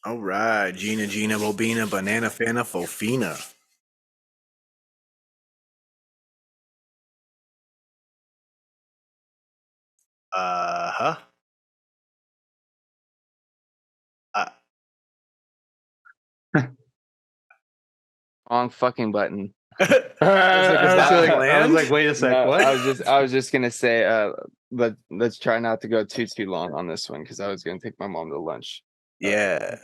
All right, Gina, Bobina, Banana, Fana, Fofina. Huh? Uh, Wrong fucking button. was that I was like, planned? wait a sec, No, what? I was just gonna say, let's try not to go too long on this one because I was gonna take my mom to lunch. Yeah.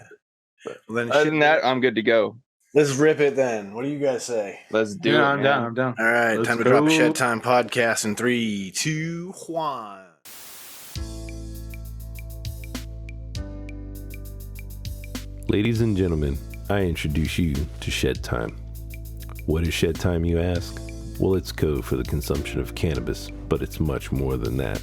But Well, then other than that, I'm good to go. let's rip it then. What do you guys say? Let's do Yeah, it, I'm man. down. I'm down. All right, Let's time to drop a go. Shedtime podcast in 3, 2, 1. Ladies and gentlemen, I introduce you to Shedtime. What is Shedtime, you ask? Well, it's code for the consumption of cannabis, but it's much more than that.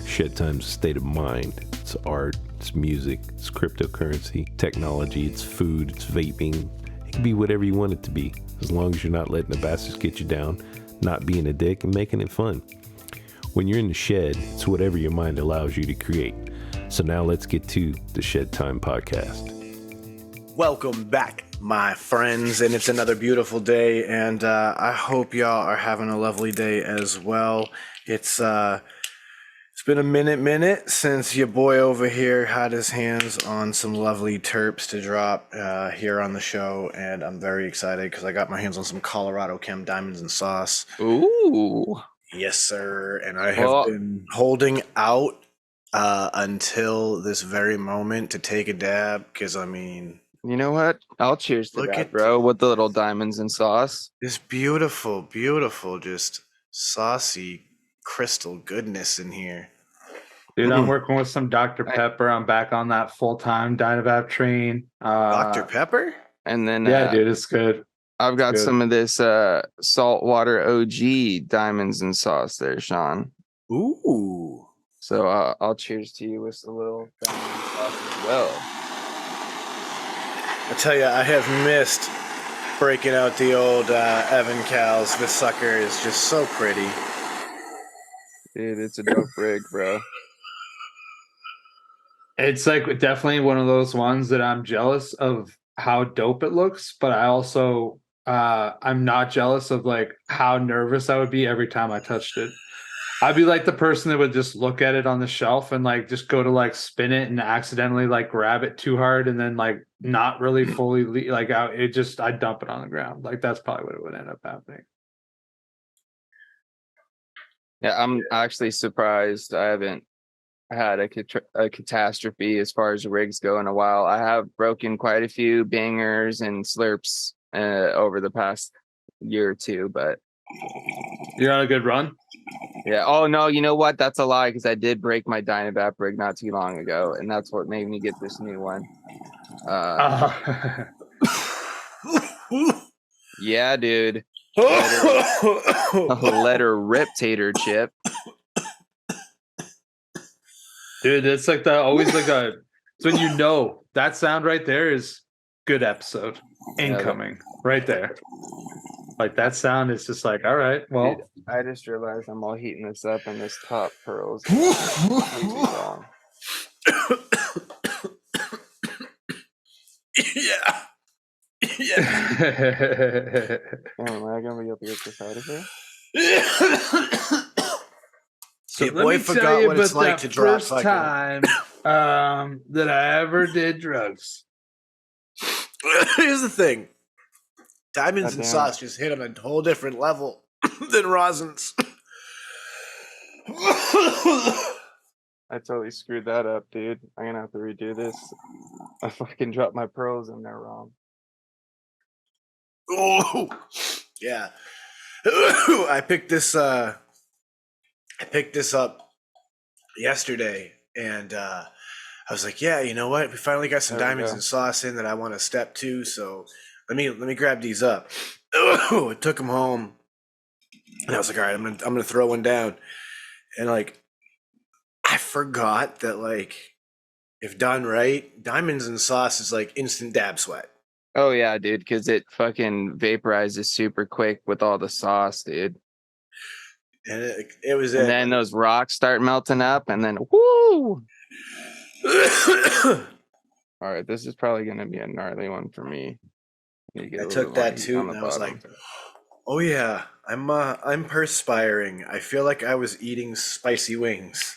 Shedtime's a state of mind. It's art, it's music, it's cryptocurrency, technology, it's food, it's vaping. It can be whatever you want it to be, as long as you're not letting the bastards get you down, not being a dick, and making it fun. When you're in the shed, it's whatever your mind allows you to create. So now let's get to the Shedtime podcast. Welcome back, my friends, and it's another beautiful day, and I hope y'all are having a lovely day as well. It's been a minute since your boy over here had his hands on some lovely terps to drop here on the show, and I'm very excited because I got my hands on some Colorado Chem Diamonds and Sauce. Ooh, Yes, sir, and I have been holding out until this very moment to take a dab because, I mean... you know what? I'll cheers to Look that, at bro, with the little diamonds and sauce. this beautiful, just saucy crystal goodness in here. Dude, I'm working with some Dr. Pepper. I'm back on that full-time Dynavap train. Dr. Pepper? And then Yeah, dude, it's good. I've got good. some of this saltwater OG diamonds and sauce there, Sean. Ooh. So I'll cheers to you with a little diamond and sauce as well. I tell you, I have missed breaking out the old Evan Cows. This sucker is just so pretty. Dude, it's a dope rig, bro. It's like definitely one of those ones that I'm jealous of how dope it looks, but I also I'm not jealous of like how nervous I would be every time I touched it. I'd be like the person that would just look at it on the shelf and like just go to like spin it and accidentally like grab it too hard and then like not really fully like out. I'd dump it on the ground. Like that's probably what it would end up happening. Yeah, I'm actually surprised I haven't had a catastrophe as far as rigs go in a while. I have broken quite a few bangers and slurps over the past year or two, but You're on a good run. yeah. Oh no, you know what? That's a lie because I did break my Dynavap rig not too long ago, and that's what made me get this new one. Yeah, dude. Let her rip, tater chip. Dude, it's like always like a. It's when you know that sound right there is good episode incoming right there. Like that sound is just like, all right, well. Dude, I just realized I'm all heating this up and this top pearls completely wrong. Yeah. Am I gonna be able to get this out of here? So your let boy me forgot tell you what it's about like that to drop first fucking... time that I ever did drugs. Here's the thing. Diamonds and Goddamn. Sauce just hit on a whole different level than Rosin's. I totally screwed that up, dude. I'm gonna have to redo this. I fucking dropped my pearls in there wrong. Oh, yeah. I picked this up yesterday, and I was like, yeah, you know what? We finally got some diamonds and sauce in that I want to step to, so let me grab these up. I took them home, and I was like, all right, I'm gonna throw one down, and like, I forgot that like, if done right, diamonds and sauce is like instant dab sweat. Oh yeah, dude, because it fucking vaporizes super quick with all the sauce, dude. And it was and it. then those rocks start melting up, and then woo! All right, this is probably gonna be a gnarly one for me. I took that too, and I was like, "Oh yeah, I'm perspiring. I feel like I was eating spicy wings."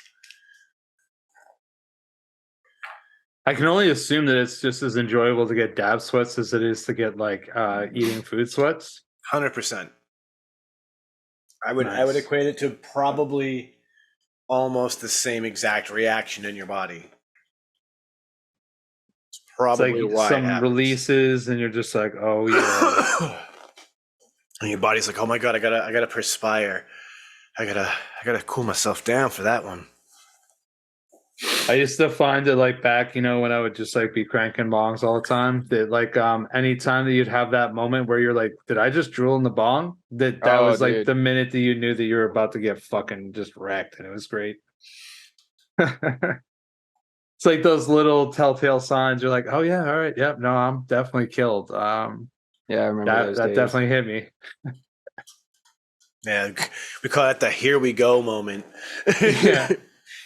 I can only assume that it's just as enjoyable to get dab sweats as it is to get like eating food sweats. 100%. I would Nice. equate it to probably almost the same exact reaction in your body. It's probably It's like why it some happens. releases, and you're just like, oh yeah. And your body's like, "Oh my god, I gotta perspire. I gotta cool myself down for that one." I used to find it like back, when I would just like be cranking bongs all the time. That like anytime that you'd have that moment where you're like, did I just drool in the bong? That Oh, was like dude. the minute that you knew that you were about to get fucking just wrecked, and it was great. It's like those little telltale signs. You're like, oh yeah, all right, yep, no, I'm definitely killed. Yeah, I remember those That days. definitely hit me. Yeah, we call that the "here we go" moment. Yeah.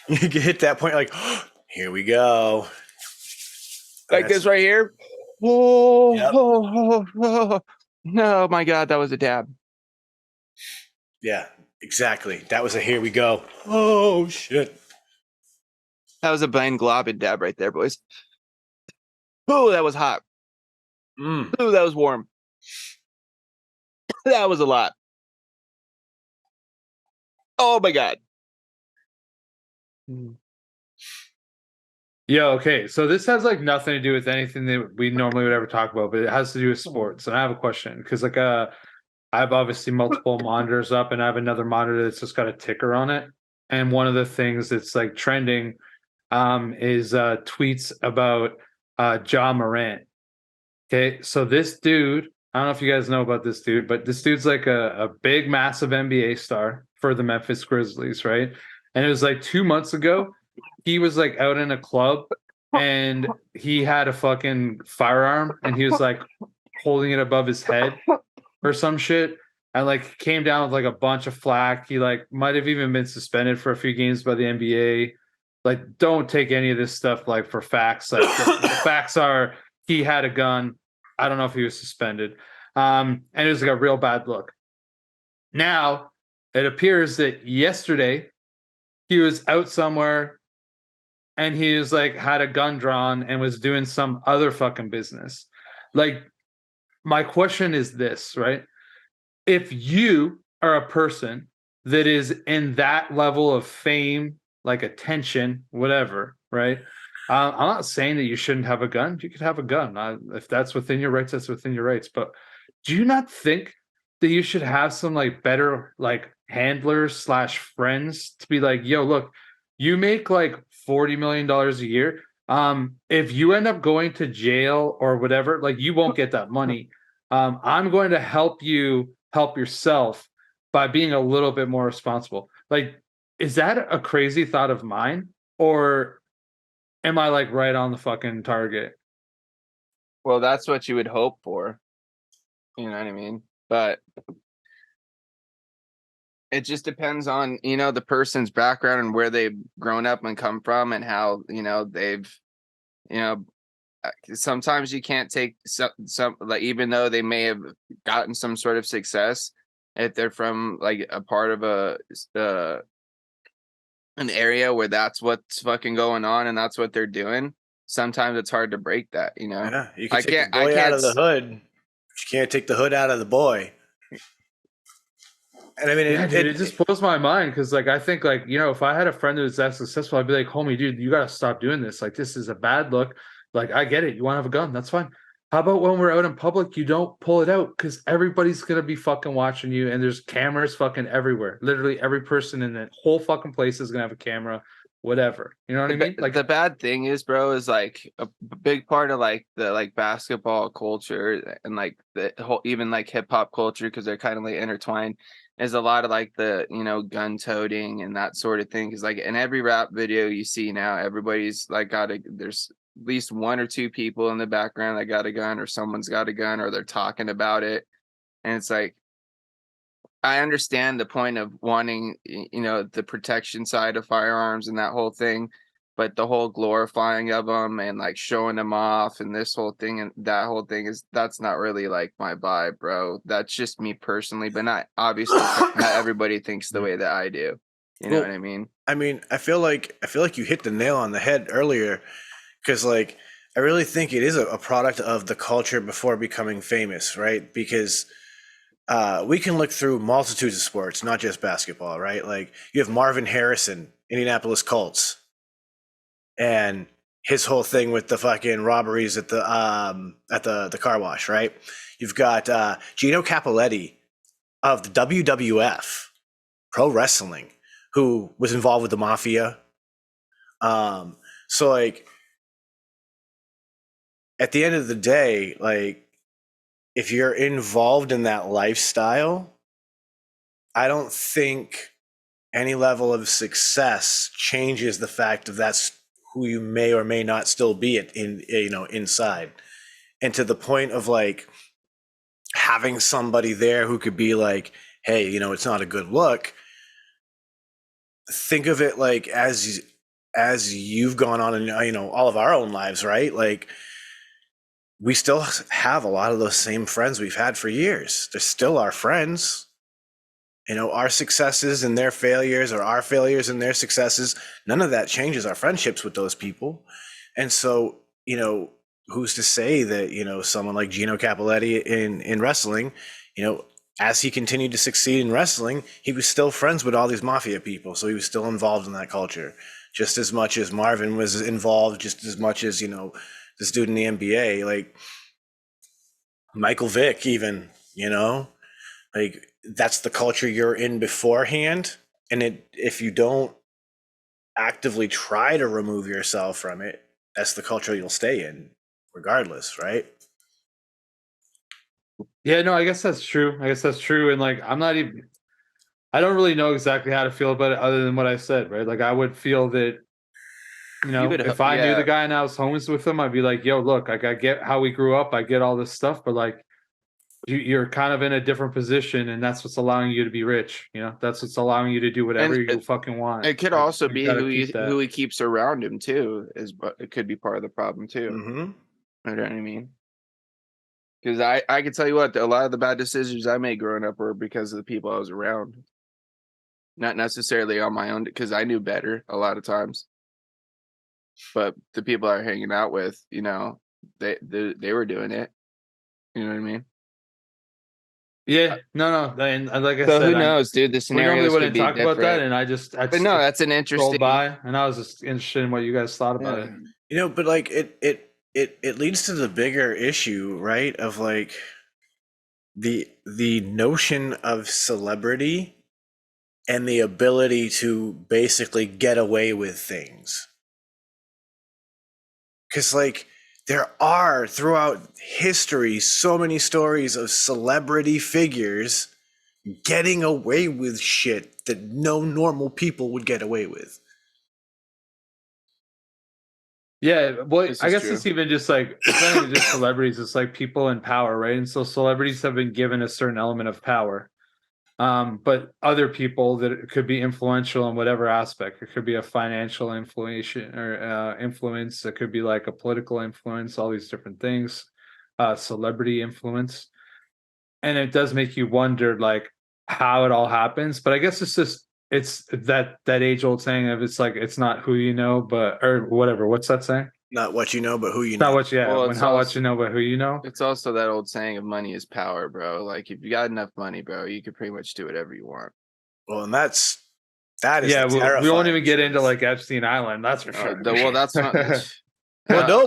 You hit that point, like, oh, here we go. Like this right here. Oh, no, my God, that was a dab. Yeah, exactly. That was a "here we go." Oh shit. That was a blind glob and dab right there, boys. Oh, that was hot. Mm. Oh, that was warm. That was a lot. Oh my God. Yeah, okay. So this has like nothing to do with anything that we normally would ever talk about, but it has to do with sports. And I have a question because like I have obviously multiple monitors up, and I have another monitor that's just got a ticker on it. And one of the things that's like trending is tweets about Ja Morant. Okay, so this dude, I don't know if you guys know about this dude, but this dude's like a big, massive NBA star for the Memphis Grizzlies, right? And it was like 2 months ago, he was like out in a club and he had a fucking firearm and he was like holding it above his head or some shit. And like came down with like a bunch of flack. He like might have even been suspended for a few games by the NBA. Like, don't take any of this stuff like for facts. Like the facts are he had a gun. I don't know if he was suspended. And it was like a real bad look. Now it appears that yesterday he was out somewhere and he was like had a gun drawn and was doing some other fucking business. Like, my question is this, right? If you are a person that is in that level of fame, like attention, whatever, right? I'm not saying that you shouldn't have a gun. You could have a gun. If that's within your rights, that's within your rights. But do you not think that you should have some like better like handlers slash friends to be like, yo, look, you make like $40 million a year. If you end up going to jail or whatever, like you won't get that money. I'm going to help you help yourself by being a little bit more responsible. Like, is that a crazy thought of mine? Or am I like right on the fucking target? Well, that's what you would hope for. You know what I mean? But it just depends on, the person's background and where they've grown up and come from and how, they've, sometimes you can't take some like, even though they may have gotten some sort of success, if they're from like a part of an area where that's what's fucking going on and that's what they're doing, sometimes it's hard to break that, Yeah, you can I take can't the boy out of the hood. But you can't take the hood out of the boy. And I mean, Dude, it just blows my mind because, like, I think, like, if I had a friend who was that successful, I'd be like, homie, dude, you got to stop doing this. Like, this is a bad look. Like, I get it. You want to have a gun. That's fine. How about when we're out in public, you don't pull it out because everybody's going to be fucking watching you and there's cameras fucking everywhere. Literally every person in that whole fucking place is going to have a camera, whatever. You know what I mean? Like, the bad thing is, bro, is like a big part of like the like basketball culture and like the whole even like hip hop culture, because they're kind of like intertwined, is a lot of like the gun toting and that sort of thing. Because like in every rap video you see now, everybody's like there's at least one or two people in the background that got a gun, or someone's got a gun, or they're talking about it. And it's like, I understand the point of wanting, the protection side of firearms and that whole thing. but the whole glorifying of them and like showing them off and this whole thing and that whole thing that's not really like my vibe, bro. That's just me personally, but not obviously not everybody thinks the way that I do. You know what I mean? I mean, I feel like you hit the nail on the head earlier, because like I really think it is a product of the culture before becoming famous, right? Because we can look through multitudes of sports, not just basketball, right? Like you have Marvin Harrison, Indianapolis Colts, and his whole thing with the fucking robberies at the car wash, right? You've got Gino Capoletti of the WWF, pro wrestling, who was involved with the mafia. So like at the end of the day, like if you're involved in that lifestyle, I don't think any level of success changes the fact of that's who you may or may not still be inside. And to the point of like having somebody there who could be like, hey, it's not a good look. Think of it like as you've gone on in all of our own lives, right? Like we still have a lot of those same friends we've had for years. They're still our friends. Our successes and their failures, or our failures and their successes, none of that changes our friendships with those people. And so, who's to say that, someone like Gino Capoletti in wrestling, as he continued to succeed in wrestling, he was still friends with all these mafia people. So he was still involved in that culture just as much as Marvin was involved, just as much as, this dude in the NBA, like Michael Vick even, like that's the culture you're in beforehand. And if you don't actively try to remove yourself from it, that's the culture you'll stay in regardless, right? Yeah, no, I guess that's true. And like, I don't really know exactly how to feel about it other than what I said, right? Like I would feel that, if I knew the guy and I was homies with him, I'd be like, yo, look, like I get how we grew up. I get all this stuff, but like, you're kind of in a different position, and that's what's allowing you to be rich. That's what's allowing you to do whatever you fucking want. It could also be who he keeps around him too. It could be part of the problem too. Mm-hmm. You know what I mean? Because I can tell you what, a lot of the bad decisions I made growing up were because of the people I was around, not necessarily on my own, because I knew better a lot of times. But the people I were hanging out with, they were doing it. You know what I mean? Yeah, no, and like I so said, who knows, dude? The we normally scenarios wouldn't could be talk different. about that, and I just But no, that's an interesting. scrolled by, and I was just interested in what you guys thought about it. But like it leads to the bigger issue, right? Of like the notion of celebrity and the ability to basically get away with things. Because like there are throughout history so many stories of celebrity figures getting away with shit that no normal people would get away with. Yeah, well, I guess it's even just like, it's not even just celebrities, it's like people in power, right? And so celebrities have been given a certain element of power. But other people that could be influential in whatever aspect, it could be a financial influence or influence, it could be like a political influence, all these different things, celebrity influence. And it does make you wonder like how it all happens. But I guess it's that age old saying of it's like it's not who you know, but or whatever. What's that saying? Not what you know, but who you know. Not what what you know, but who you know. It's also that old saying of money is power, bro. Like if you got enough money, bro, you could pretty much do whatever you want. Well, and that is we won't even get into like Epstein Island. That's for sure. Well, that's not. Well, no,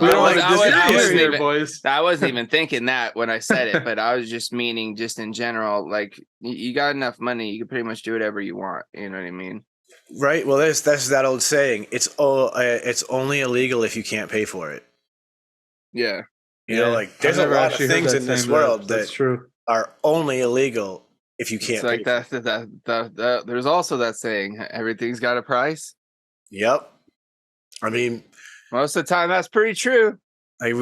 I wasn't even thinking that when I said it, but I was just meaning just in general, like you got enough money, you can pretty much do whatever you want. You know what I mean? Right. Well, that's that old saying. It's only illegal if you can't pay for it. Yeah. Like there's a lot of things in this world that are only illegal if you can't. It's like that. There's also that saying, everything's got a price. Yep. I mean, most of the time, that's pretty true. Like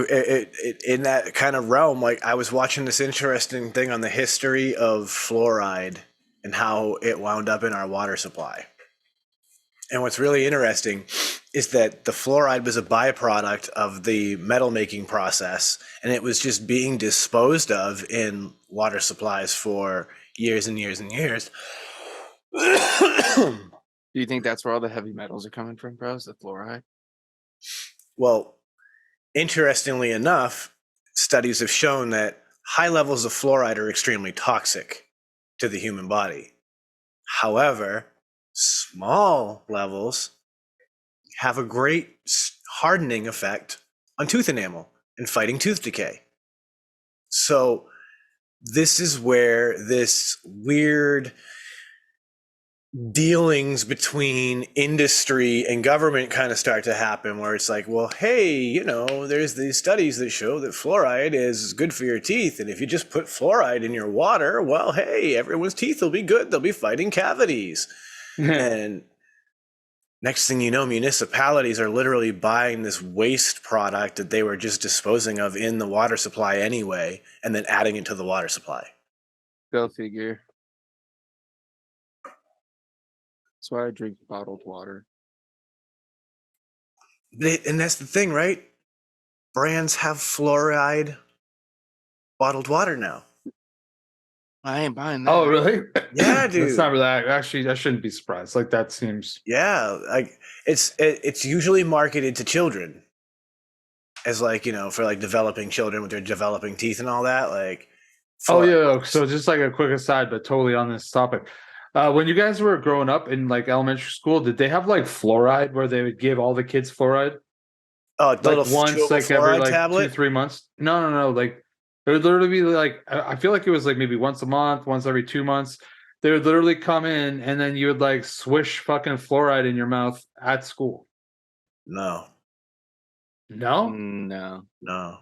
in that kind of realm, like I was watching this interesting thing on the history of fluoride and how it wound up in our water supply. And what's really interesting is that the fluoride was a byproduct of the metal making process, and it was just being disposed of in water supplies for years and years and years. Do you think that's where all the heavy metals are coming from, bros? The fluoride? Well, interestingly enough, studies have shown that high levels of fluoride are extremely toxic to the human body. However, small levels have a great hardening effect on tooth enamel and fighting tooth decay. So this is where this weird dealings between industry and government kind of start to happen, where it's like, well, hey, you know, there's these studies that show that fluoride is good for your teeth, and if you just put fluoride in your water, well, hey, everyone's teeth will be good, they'll be fighting cavities. And next thing you know, municipalities are literally buying this waste product that they were just disposing of in the water supply anyway, and then adding it to the water supply. Go figure. That's why I drink bottled water. And that's the thing, right? Brands have fluoride bottled water now. I ain't buying that. Oh, really? Yeah, dude. That's not really. Actually, I shouldn't be surprised. Like that seems. Yeah, like it's usually marketed to children as, like, you know, for like developing children with their developing teeth and all that. Like, Oh yeah. So just like a quick aside, but totally on this topic. When you guys were growing up in like elementary school, did they have like fluoride where they would give all the kids fluoride? Oh, Like little once, like every like tablet? 2-3 months? No. Like it would literally be like I feel like it was like maybe once a month, once every 2 months. They would literally come in and then you would like swish fucking fluoride in your mouth at school. No. No? No.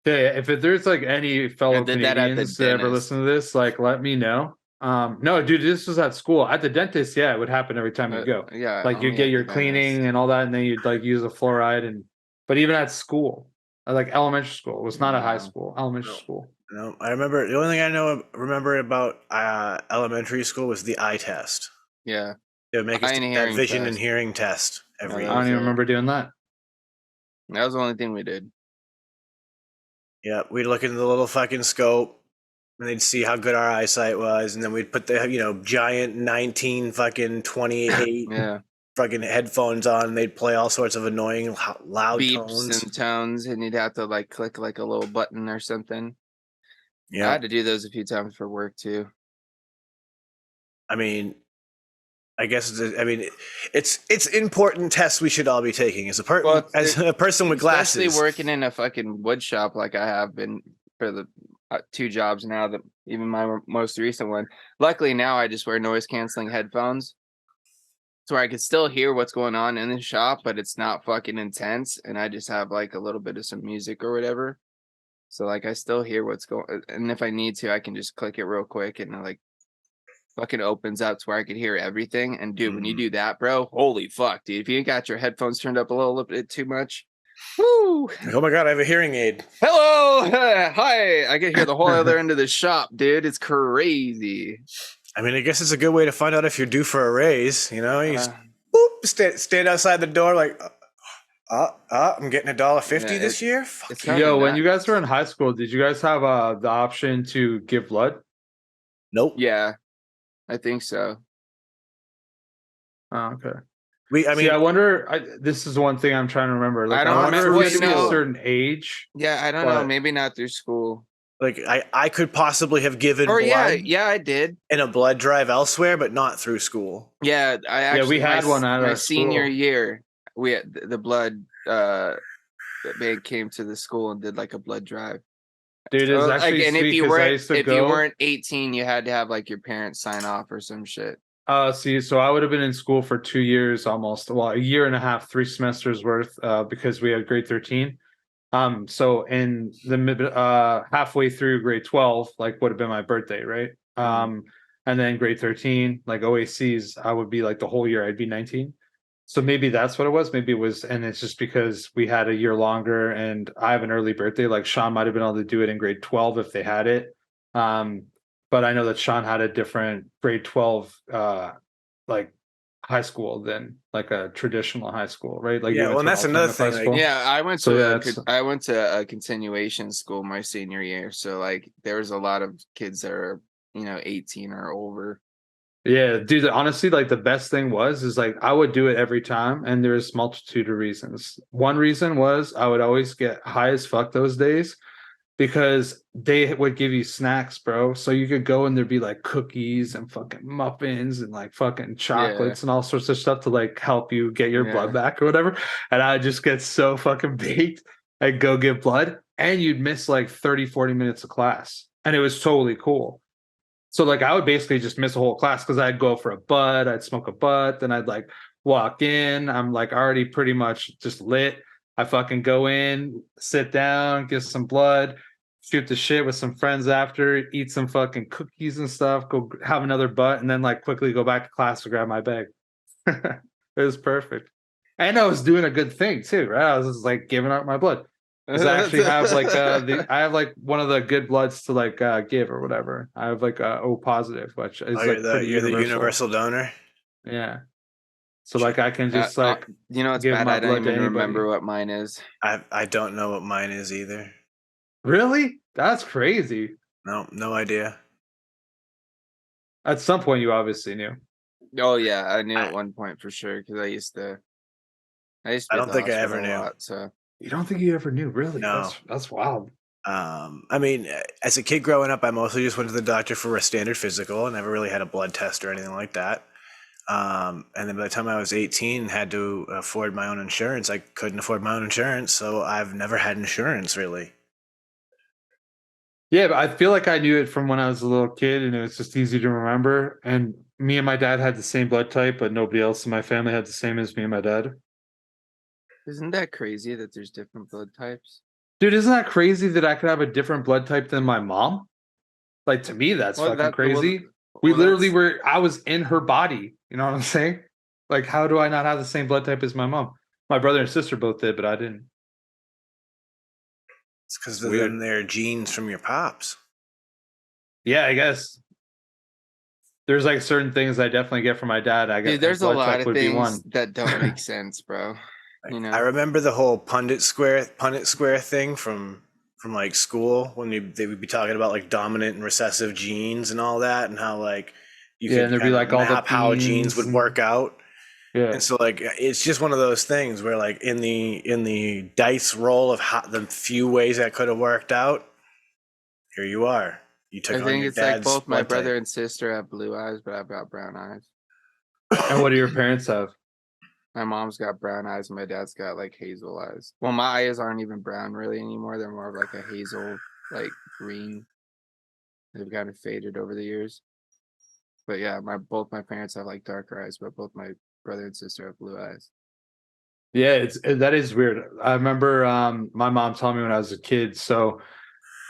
Okay, if there's like any fellow did that at the Canadians that ever dentist. listen to this, like let me know. No, dude, this was at school. At the dentist, yeah, it would happen every time you go. Yeah. Like you'd only get at your the cleaning dentist. and all that, and then you'd like use a fluoride but even at school, like elementary school, it was not a high No. school, elementary No. school. No, I remember the only thing remember about elementary school was the eye test. Yeah. They would make us Eye and take that hearing vision test. and hearing test every Yeah, I don't year. even remember doing that. That was the only thing we did. Yeah, we'd look into the little fucking scope, and they'd see how good our eyesight was, and then we'd put the, you know, giant 19 fucking 28 Yeah. fucking headphones on, and they'd play all sorts of annoying loud Beeps tones. and tones, and you'd have to like click like a little button or something. I Yeah, had to do those a few times for work too. I mean, I guess it's important tests we should all be taking as a person with glasses. Especially working in a fucking wood shop like I have been for the 2 jobs now, that even my most recent one. Luckily now I just wear noise canceling headphones, so I can still hear what's going on in the shop, but it's not fucking intense, and I just have like a little bit of some music or whatever. So like I still hear what's going, and if I need to, I can just click it real quick, and like fucking opens up to where I could hear everything. And dude, when you do that, bro, holy fuck, dude! If you got your headphones turned up a little bit too much, woo! Oh my god, I have a hearing aid. Hello, hi! I can hear the whole other end of the shop, dude. It's crazy. I mean, I guess it's a good way to find out if you're due for a raise. You know, you just boop, stand outside the door like, I'm getting $1.50 this year. Fuck yeah. Yo, when you guys were in high school, did you guys have the option to give blood? Nope. Yeah, I think so. Oh, okay. I wonder. This is one thing I'm trying to remember. Like, I don't wonder remember. if you a certain age. Yeah, I don't know. Maybe not through school. Like I could possibly have given Or blood yeah, I did in a blood drive elsewhere, but not through school. Yeah, I actually we had one at my our senior school. year. We had the blood bank came to the school and did like a blood drive. Dude, it's actually and sweet, if you go, weren't 18, you had to have like your parents sign off or some shit. So I would have been in school for 2 years almost. Well, a year and a half, 3 semesters worth, because we had grade 13. So in the halfway through grade 12, like would have been my birthday, right? And then grade 13, like OACs, I would be like the whole year, I'd be 19. So maybe that's what it was. Maybe it was, and it's just because we had a year longer and I have an early birthday. Like Sean might have been able to do it in grade 12 if they had it. But I know that Sean had a different grade 12 like high school than like a traditional high school, right? Like Yeah, you well, went and to an that's another alternative high thing. Like, school. Yeah, So yeah, it's I went to a continuation school my senior year, so like there was a lot of kids that are 18 or over. yeah, dude. Honestly, like the best thing is like I would do it every time, and there's multitude of reasons. One reason was I would always get high as fuck those days because they would give you snacks, bro. So you could go and there'd be like cookies and fucking muffins and like fucking Yeah, chocolates and all sorts of stuff to like help you get your blood yeah. back or whatever. And I just get so fucking baked and go get blood. And you'd miss like 30, 40 minutes of class. And it was totally cool. So like I would basically just miss a whole class because I'd go for a bud, I'd smoke a bud, then I'd like walk in. I'm like already pretty much just lit. I fucking go in, sit down, get some blood, shoot the shit with some friends after, eat some fucking cookies and stuff, go have another butt, and then like quickly go back to class to grab my bag. It was perfect. And I was doing a good thing too, right? I was just like giving out my blood. Because I actually have like I have like one of the good bloods to like give or whatever. I have like O positive, which oh, is like pretty you're the universal. universal donor. Yeah. So like I can just like It's give bad. my I don't blood to even anybody. remember what mine is. I don't know what mine is either. Really? That's crazy. No, no idea. At some point you obviously knew. Oh yeah, I knew I, at one point for sure because I used to I be at don't the think I hospital ever a knew. lot. So You don't think you ever knew, really? No. That's wild. I mean, as a kid growing up, I mostly just went to the doctor for a standard physical. I never really had a blood test or anything like that. And then by the time I was 18 and had to afford my own insurance, I couldn't afford my own insurance. So I've never had insurance really. Yeah, but I feel like I knew it from when I was a little kid and it was just easy to remember. And me and my dad had the same blood type, but nobody else in my family had the same as me and my dad. isn't that crazy that there's different blood types? Dude, isn't that crazy that I could have a different blood type than my mom? Like to me, that's Well, fucking that well, crazy. We well literally that's were, I was in her body. You know what I'm saying? Like, how do I not have the same blood type as my mom? My brother and sister both did, but I didn't. It's because It's of them weird. their genes from your pops. Yeah, I guess there's like certain things I definitely get from my dad. I dude. get like There's a blood lot type of would be things one. that don't make sense, bro. Like, I remember the whole Punnett square thing from like school when they would be talking about like dominant and recessive genes and all that, and how like you Yeah, and could there'd be kind of like all the map how genes themes would and work out. yeah. And so like it's just one of those things where like in the dice roll of how, the few ways that could have worked out, here you are. You took I on think your it's like dad's both my blood type. brother and sister have blue eyes, but I've got brown eyes. And what do your parents have? My mom's got brown eyes, and my dad's got like hazel eyes. Well, my eyes aren't even brown really anymore. They're more of like a hazel, like green. They've kind of faded over the years. But yeah, both my parents have like darker eyes, but both my brother and sister have blue eyes. Yeah, that is weird. I remember my mom telling me when I was a kid. So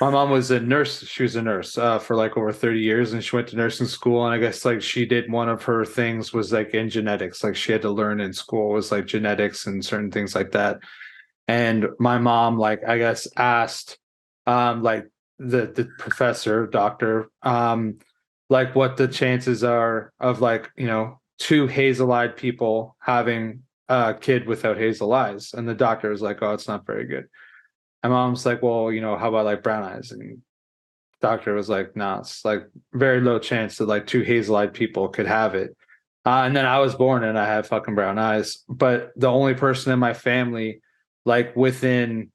my mom was a nurse. She was a nurse for like over 30 years, and she went to nursing school. And I guess like she did one of her things was like in genetics. Like she had to learn in school was like genetics and certain things like that. And my mom, like I guess, asked like the professor, doctor, like what the chances are of like two hazel-eyed people having a kid without hazel eyes. And the doctor was like, "Oh, it's not very good." And mom's like, "Well, how about like brown eyes?" And doctor was like, "No, it's like very low chance that like two hazel-eyed people could have it." And then I was born and I had fucking brown eyes. But the only person in my family, like within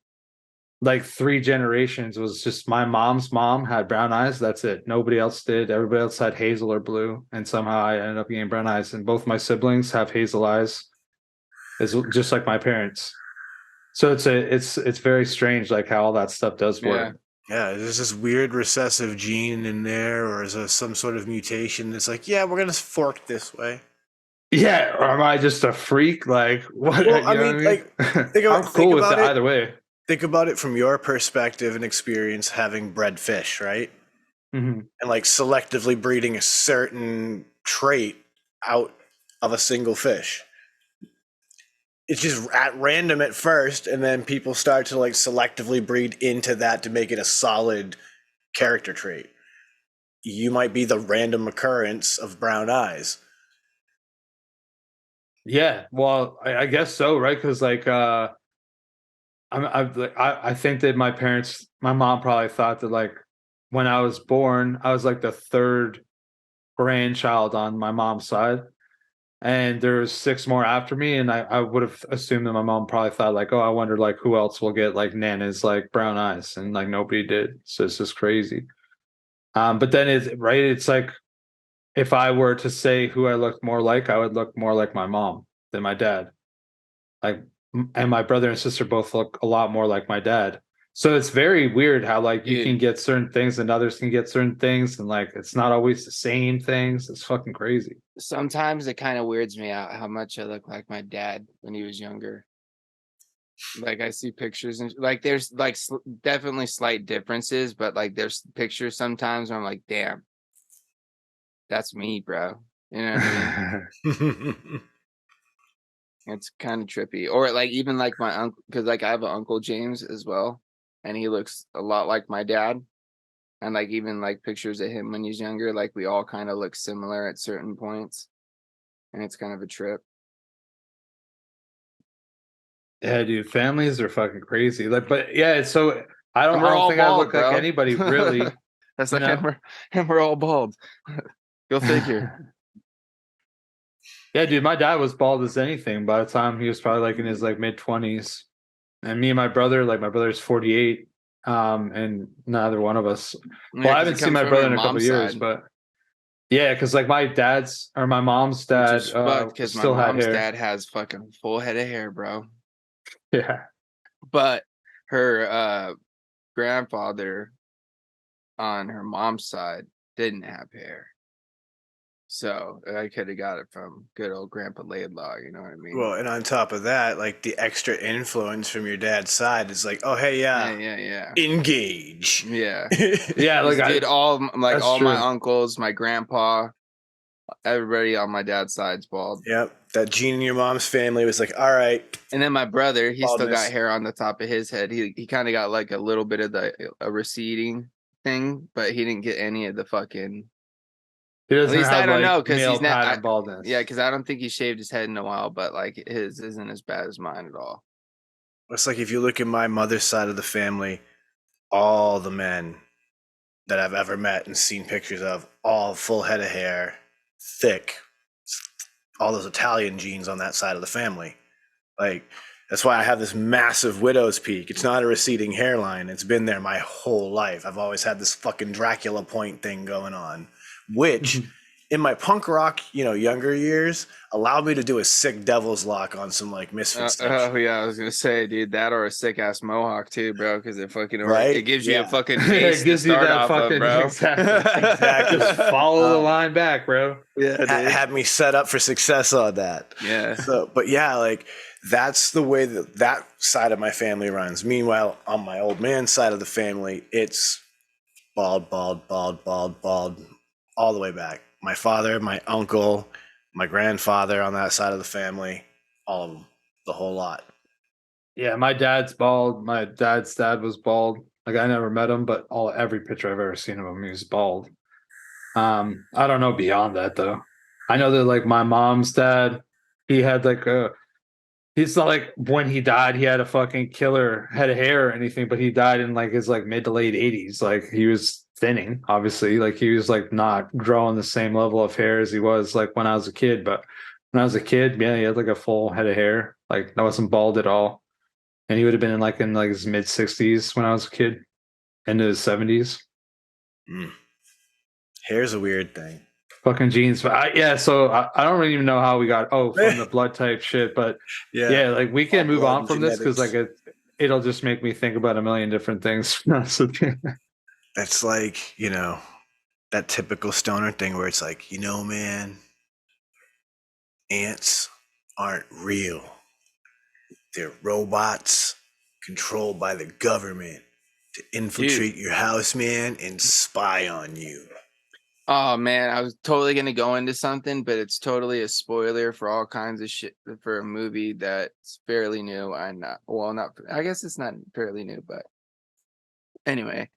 like three generations, was just my mom's mom had brown eyes. That's it. Nobody else did. Everybody else had hazel or blue. And somehow I ended up getting brown eyes. And both my siblings have hazel eyes, is just like my parents. So it's very strange like how all that stuff does Yeah. work. Yeah, there's this weird recessive gene in there, or is there some sort of mutation that's like, yeah, we're gonna fork this way. Yeah, or am I just a freak? Like what? Well, I You know mean, what I like, mean? think I'm about think cool with it about it. either way. Think about it from your perspective and experience having bred fish, right? Mhm. And like selectively breeding a certain trait out of a single fish. It's just at random at first, and then people start to like selectively breed into that to make it a solid character trait. You might be the random occurrence of brown eyes. Yeah, well, I guess so, right? Because like, I think that my mom probably thought that like when I was born, I was like the third grandchild on my mom's side, and there's 6 more after me, and I would have assumed that my mom probably thought like, oh, I wonder like who else will get like Nana's like brown eyes, and like nobody did. So it's just crazy. But then it's like if I were to say who I look more like, I would look more like my mom than my dad. Like, and my brother and sister both look a lot more like my dad. So it's very weird how like you can Dude, get certain things and others can get certain things, and like it's not always the same things. It's fucking crazy. sometimes it kind of weirds me out how much I look like my dad when he was younger. Like I see pictures and like there's like definitely slight differences, but like there's pictures sometimes where I'm like, damn, that's me, bro. You know what I mean? It's kind of trippy. Or like even like my uncle, because like I have an uncle James as well, and he looks a lot like my dad. And like even like pictures of him when he's younger, like we all kind of look similar at certain points, and it's kind of a trip. Yeah, dude, families are fucking crazy. Like, but yeah, so And I we're don't all think I look bald, like bro. anybody really, That's you like know. and we're all bald. Go figure. Yeah, dude, my dad was bald as anything by the time he was probably like in his like mid-20s. And me and my brother, like my brother's 48, and neither one of us. Yeah, Well, I because haven't it seen comes my from brother your in a couple of mom's years, side, but yeah, because like my mom's which dad is fucked. Because my still had mom's hair. dad has fucking full head of hair, bro. Yeah. But her grandfather on her mom's side didn't have hair. So I could have got it from good old Grandpa Laidlaw, you know what I mean? Well, and on top of that, like the extra influence from your dad's side is like, oh hey, Yeah, yeah, yeah, yeah. engage. Yeah. Yeah, like Dude, that's all my true. uncles, my grandpa, everybody on my dad's side's bald. Yep, that gene in your mom's family was like, all right, And then my brother, he still baldness. got hair on the top of his head. He kind of got like a little bit of a receding thing, but he didn't get any of the fucking. He At doesn't least I have don't know like because male he's not. pattern baldness. Yeah, because I don't think he shaved his head in a while, but like his isn't as bad as mine at all. It's like if you look at my mother's side of the family, all the men that I've ever met and seen pictures of, all full head of hair, thick, all those Italian genes on that side of the family. Like, that's why I have this massive widow's peak. It's not a receding hairline. It's been there my whole life. I've always had this fucking Dracula point thing going on, which in my punk rock, younger years, allowed me to do a sick devil's lock on some like Misfits type shit. Yeah, I was gonna say, dude, that or a sick ass mohawk too, bro, because it fucking it Right? gives you a Yeah. fucking It base to gives you start that off of, fucking bro. exactly. Exactly. Just follow the Um, line back, bro. Yeah, dude. Had me set up for success on that. Yeah. So, but yeah, like that's the way that side of my family runs. Meanwhile, on my old man's side of the family, it's bald, bald, bald, bald, bald, all the way back. My father, my uncle, my grandfather on that side of the family, all of them, the whole lot. Yeah, my dad's bald. My dad's dad was bald. Like I never met him, but every picture I've ever seen of him, he was bald. I don't know beyond that though. I know that like my mom's dad, he had like a he's not like when he died, he had a fucking killer head of hair or anything, but he died in like his like mid to late 80s. Like he was thinning, obviously. Like he was like not growing the same level of hair as he was like when I was a kid. But when I was a kid, yeah, he had like a full head of hair. Like that wasn't bald at all. And he would have been in like his mid 60s when I was a kid, into his 70s. Mm. Hair's a weird thing. Fucking genes. But so I don't really even know how we got from the blood type shit, but yeah, like we can move on from this because like it'll just make me think about a million different things. That's like, that typical stoner thing where it's like, man, ants aren't real. They're robots controlled by the government to infiltrate your house, man, and spy on you. Oh man, I was totally gonna go into something, but it's totally a spoiler for all kinds of shit for a movie that's fairly new. I guess it's not fairly new, but anyway,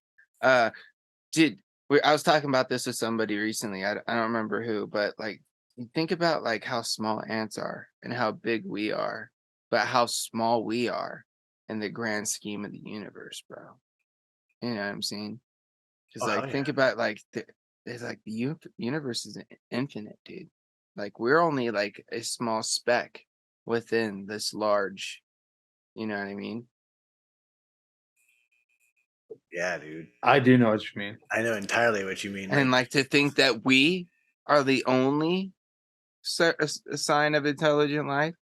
dude, I was talking about this with somebody recently. I don't remember who, but like You think about like how small ants are and how big we are, but how small we are in the grand scheme of the universe, bro. You know what I'm saying? Because Oh hell like yeah. think about like there's like the universe is infinite, dude. Like we're only like a small speck within this large. You know what I mean? Yeah, dude. I do know what you mean. I know entirely what you mean. And like to think that we are the only a sign of intelligent life.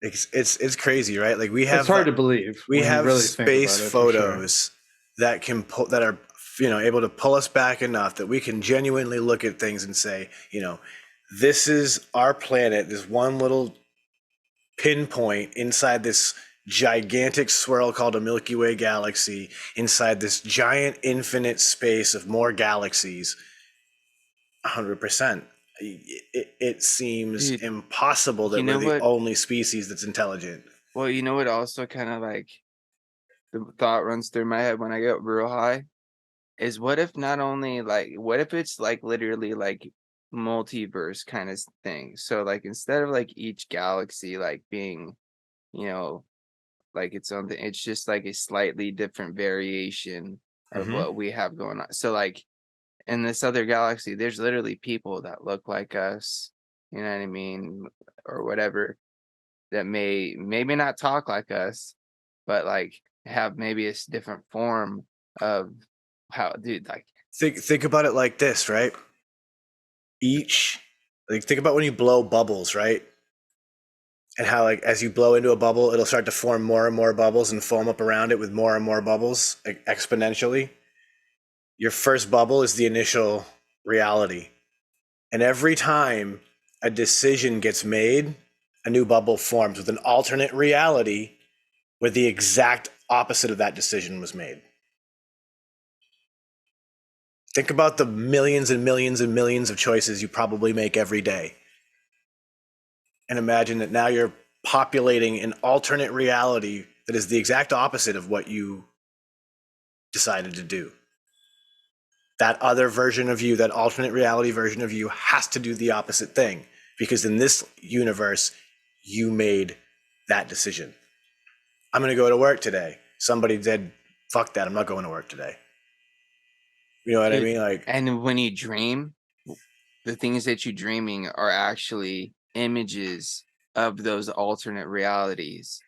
It's crazy, right? Like It's hard to believe we when you have really think space about it, for sure. photos that can pull that are able to pull us back enough that we can genuinely look at things and say, this is our planet, this one little pinpoint inside this gigantic swirl called a Milky Way galaxy, inside this giant infinite space of more galaxies. 100%. It seems Dude, impossible that you we're know the what? only species that's intelligent. Well, you know what also kind of like the thought runs through my head when I get real high is what if not only like what if it's like literally like multiverse kind of thing. So like instead of like each galaxy like being, you know, like it's something it's just like a slightly different variation of Hmm. what we have going on. So like in this other galaxy, there's literally people that look like us, you know what I mean, or whatever that maybe not talk like us, but like have maybe a different form of how, dude. Like, Think about it like this, right? Each like think about when you blow bubbles, right? And how like as you blow into a bubble, it'll start to form more and more bubbles and foam up around it with more and more bubbles, like exponentially. Your first bubble is the initial reality. And every time a decision gets made, a new bubble forms with an alternate reality where the exact opposite of that decision was made. Think about the millions and millions and millions of choices you probably make every day. And imagine that now you're populating an alternate reality that is the exact opposite of what you decided to do. That other version of you, that alternate reality version of you, has to do the opposite thing because in this universe, you made that decision. I'm going to go to work today. Somebody said, fuck that. I'm not going to work today. You know what I dude, mean? Like, and when you dream, the things that you're dreaming are actually images of those alternate realities.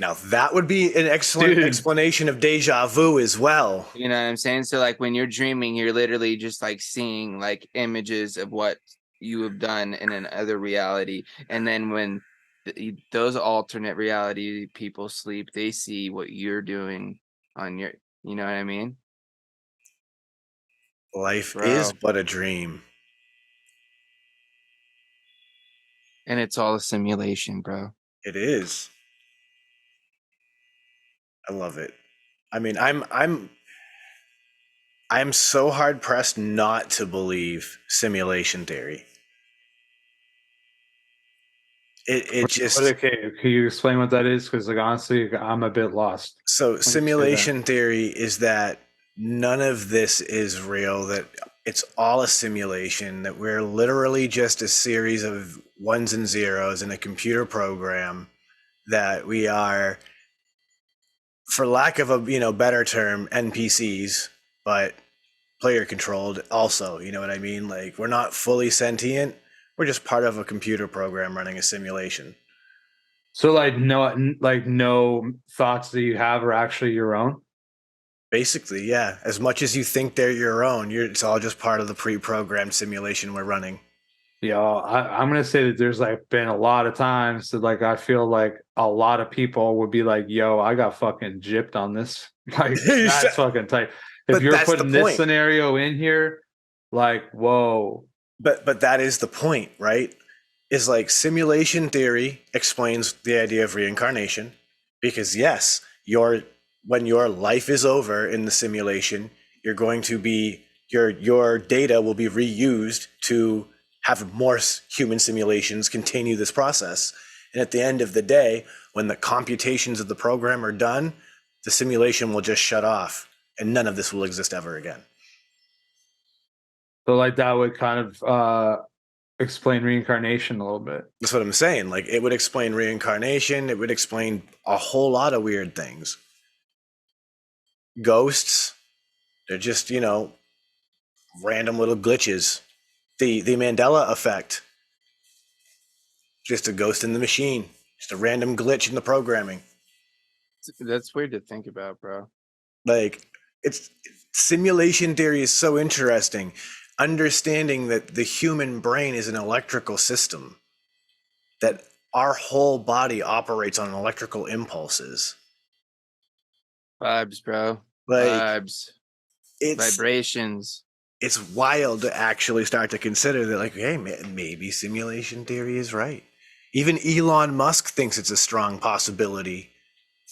now that would be an excellent Dude. explanation of deja vu as well. You know what I'm saying? So like when you're dreaming, you're literally just like seeing like images of what you have done in another reality. And then when those alternate reality people sleep, they see what you're doing on your, you know what I mean? Life is Bro. but a dream. And it's all a simulation, bro. It is. I love it. I mean, I'm so hard pressed not to believe simulation theory. It just Okay, can you explain what that is? Because like honestly, I'm a bit lost. so when you say that. simulation theory is that none of this is real, that it's all a simulation, that we're literally just a series of ones and zeros in a computer program, that we are, for lack of a better term, NPCs, but player controlled also. You know what I mean? Like we're not fully sentient. We're just part of a computer program running a simulation. So like no thoughts that you have are actually your own. Basically, yeah. As much as you think they're your own, it's all just part of the pre-programmed simulation we're running. Yeah, I'm gonna say that there's like been a lot of times that like I feel like a lot of people would be like, "Yo, I got fucking gypped on this." Like that's fucking tight. If But you're that's the putting this point. scenario in here, like, whoa. But that is the point, right? Is like simulation theory explains the idea of reincarnation, because yes, when your life is over in the simulation, you're going to be your data will be reused to have more human simulations continue this process. And at the end of the day, when the computations of the program are done, the simulation will just shut off and none of this will exist ever again. So like that would kind of explain reincarnation a little bit. That's what I'm saying. Like, it would explain reincarnation. It would explain a whole lot of weird things. Ghosts, they're just, random little glitches. The Mandela effect, just a ghost in the machine, just a random glitch in the programming. That's weird to think about, bro. Like, it's simulation theory is so interesting. Understanding that the human brain is an electrical system, that our whole body operates on electrical impulses. Vibes, bro. Like, Vibes. Vibrations. It's wild to actually start to consider that, like, hey, maybe simulation theory is right. Even Elon Musk thinks it's a strong possibility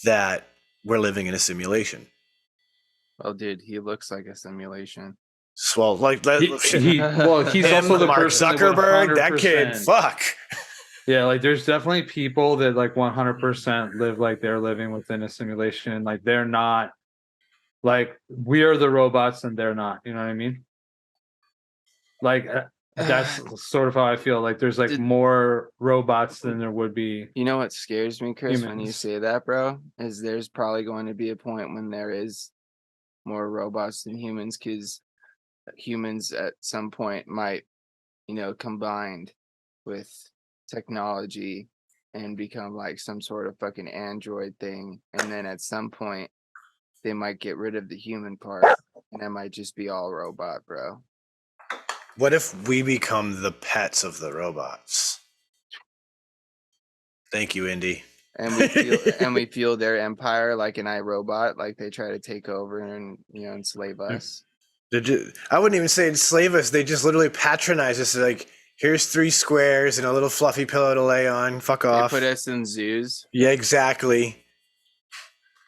that we're living in a simulation. Well, dude, he looks like a simulation. Well, like, He's him, also the Mark person Zuckerberg, that that kid, fuck. Yeah, like there's definitely people that like 100% live like they're living within a simulation. Like they're not, like we are the robots and they're not. You know what I mean? Like that's sort of how I feel. Like there's like more robots than there would be. You know what scares me, Chris, when you humans. say that, bro? Is there's probably going to be a point when there is more robots than humans, because humans at some point might, combined with technology and become like some sort of fucking android thing. And then at some point, they might get rid of the human part and it might just be all robot, bro. What if we become the pets of the robots? Thank you, Indy. And we feel their empire like an iRobot, like they try to take over and enslave us. I wouldn't even say enslave us. They just literally patronize us. Like, here's 3 squares and a little fluffy pillow to lay on. Fuck off. They put us in zoos. Yeah, exactly.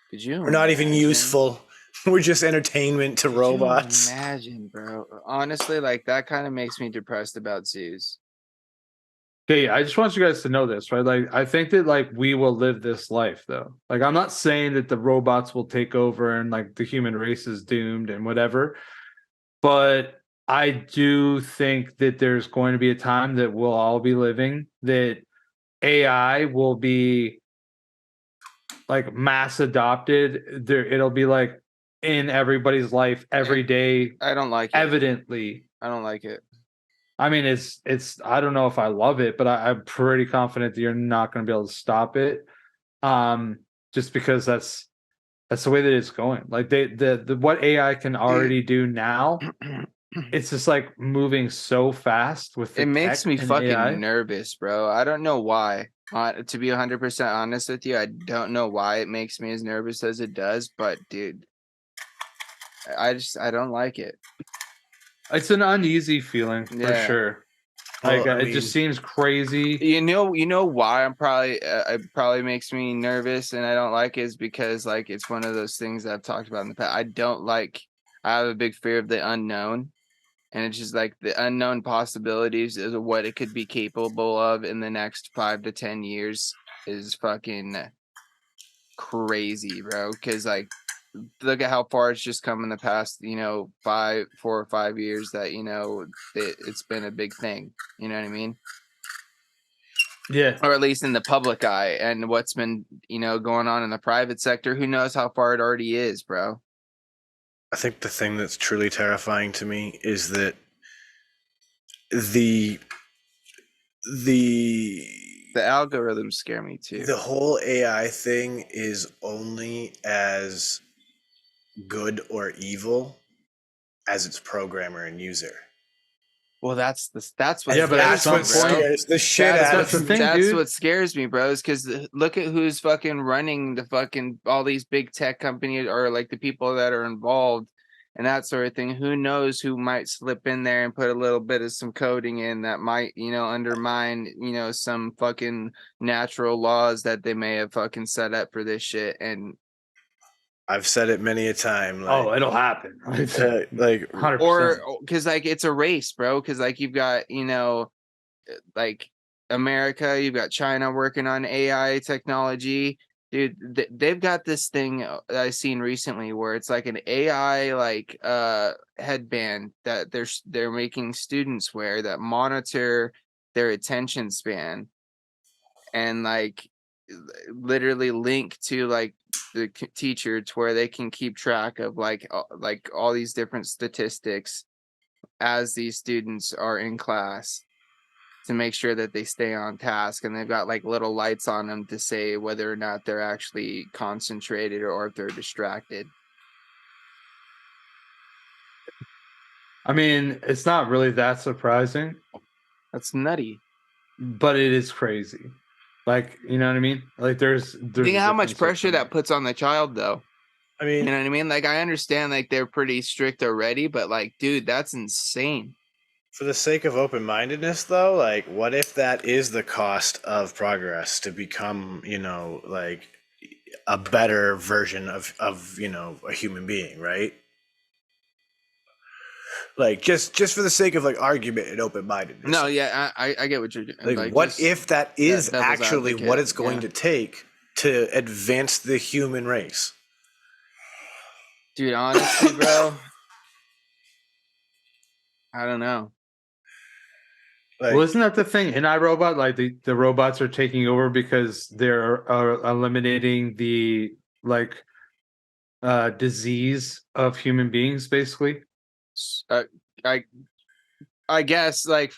Could you? We're not even useful. We're just entertainment to robots. Imagine, bro. Honestly, like that kind of makes me depressed about zoos. Okay, I just want you guys to know this, right? Like, I think that like we will live this life, though. Like, I'm not saying that the robots will take over and like the human race is doomed and whatever, but I do think that there's going to be a time that we'll all be living that AI will be like mass adopted. It'll be like in everybody's life every day. I don't like it. Evidently, I don't like it. I mean, it's. I don't know if I love it, but I'm pretty confident that you're not going to be able to stop it. Just because that's the way that it's going. Like the what AI can already do now, it's just like moving so fast with. It makes me fucking AI. nervous, bro. I don't know why. To be 100% honest with you, I don't know why it makes me as nervous as it does. But dude, I don't like it. It's an uneasy feeling for sure. Like it just seems crazy. You know why I'm probably it probably makes me nervous and I don't like it is because like it's one of those things that I've talked about in the past. I have a big fear of the unknown, and it's just like the unknown possibilities of what it could be capable of in the next 5 to 10 years is fucking crazy, bro. Because like, look at how far it's just come in the past, 4 or 5 years that, it's been a big thing. You know what I mean? Yeah. Or at least in the public eye, and what's been, going on in the private sector. Who knows how far it already is, bro? I think the thing that's truly terrifying to me is that the algorithms scare me too. The whole AI thing is only as good or evil as its programmer and user. Well, that's what scares the shit out of me. That's what scares me, bro. Is because look at who's fucking running the fucking all these big tech companies, or like the people that are involved and that sort of thing. Who knows who might slip in there and put a little bit of some coding in that might, undermine, some fucking natural laws that they may have fucking set up for this shit. And I've said it many a time. Like, it'll happen. like 100%. Or because like it's a race, bro. Because like you've got like America, you've got China working on AI technology. Dude, they've got this thing that I've seen recently where it's like an AI like headband that they're making students wear that monitor their attention span and like literally link to like the teacher to where they can keep track of like all these different statistics as these students are in class to make sure that they stay on task, and they've got like little lights on them to say whether or not they're actually concentrated or if they're distracted. I mean, it's not really that surprising, That's nutty. but it is crazy. Like, you know what I mean? Like there's Think a of how much difference pressure between- that puts on the child though. I You mean, know what I mean? Like I understand like they're pretty strict already, but like dude, that's insane. for the sake of open-mindedness, though, like, what if that is the cost of progress to become, like a better version of a human being, right? Like, just for the sake of like argument and open-mindedness. No, yeah, I get what you're doing. Like, what just if that is devil's actually what advocate, it's going to take to advance the human race? dude, honestly, bro, I don't know. Like, well, isn't that the thing in iRobot? Like the robots are taking over because they're eliminating the like disease of human beings, basically. I I guess like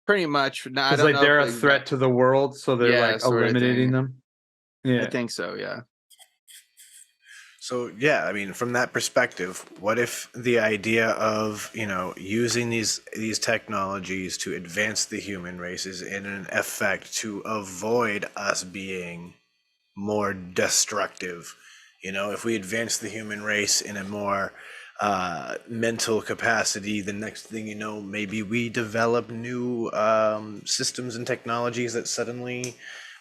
pretty much. No, I Because don't like know they're if a threat to the world, so they're Yeah, like sort of eliminating thing. them. I Yeah, think so. Yeah. so yeah, I mean, from that perspective, what if the idea of using these technologies to advance the human race is in an effect to avoid us being more destructive? If we advance the human race in a more mental capacity, the next thing you know, maybe we develop new systems and technologies that suddenly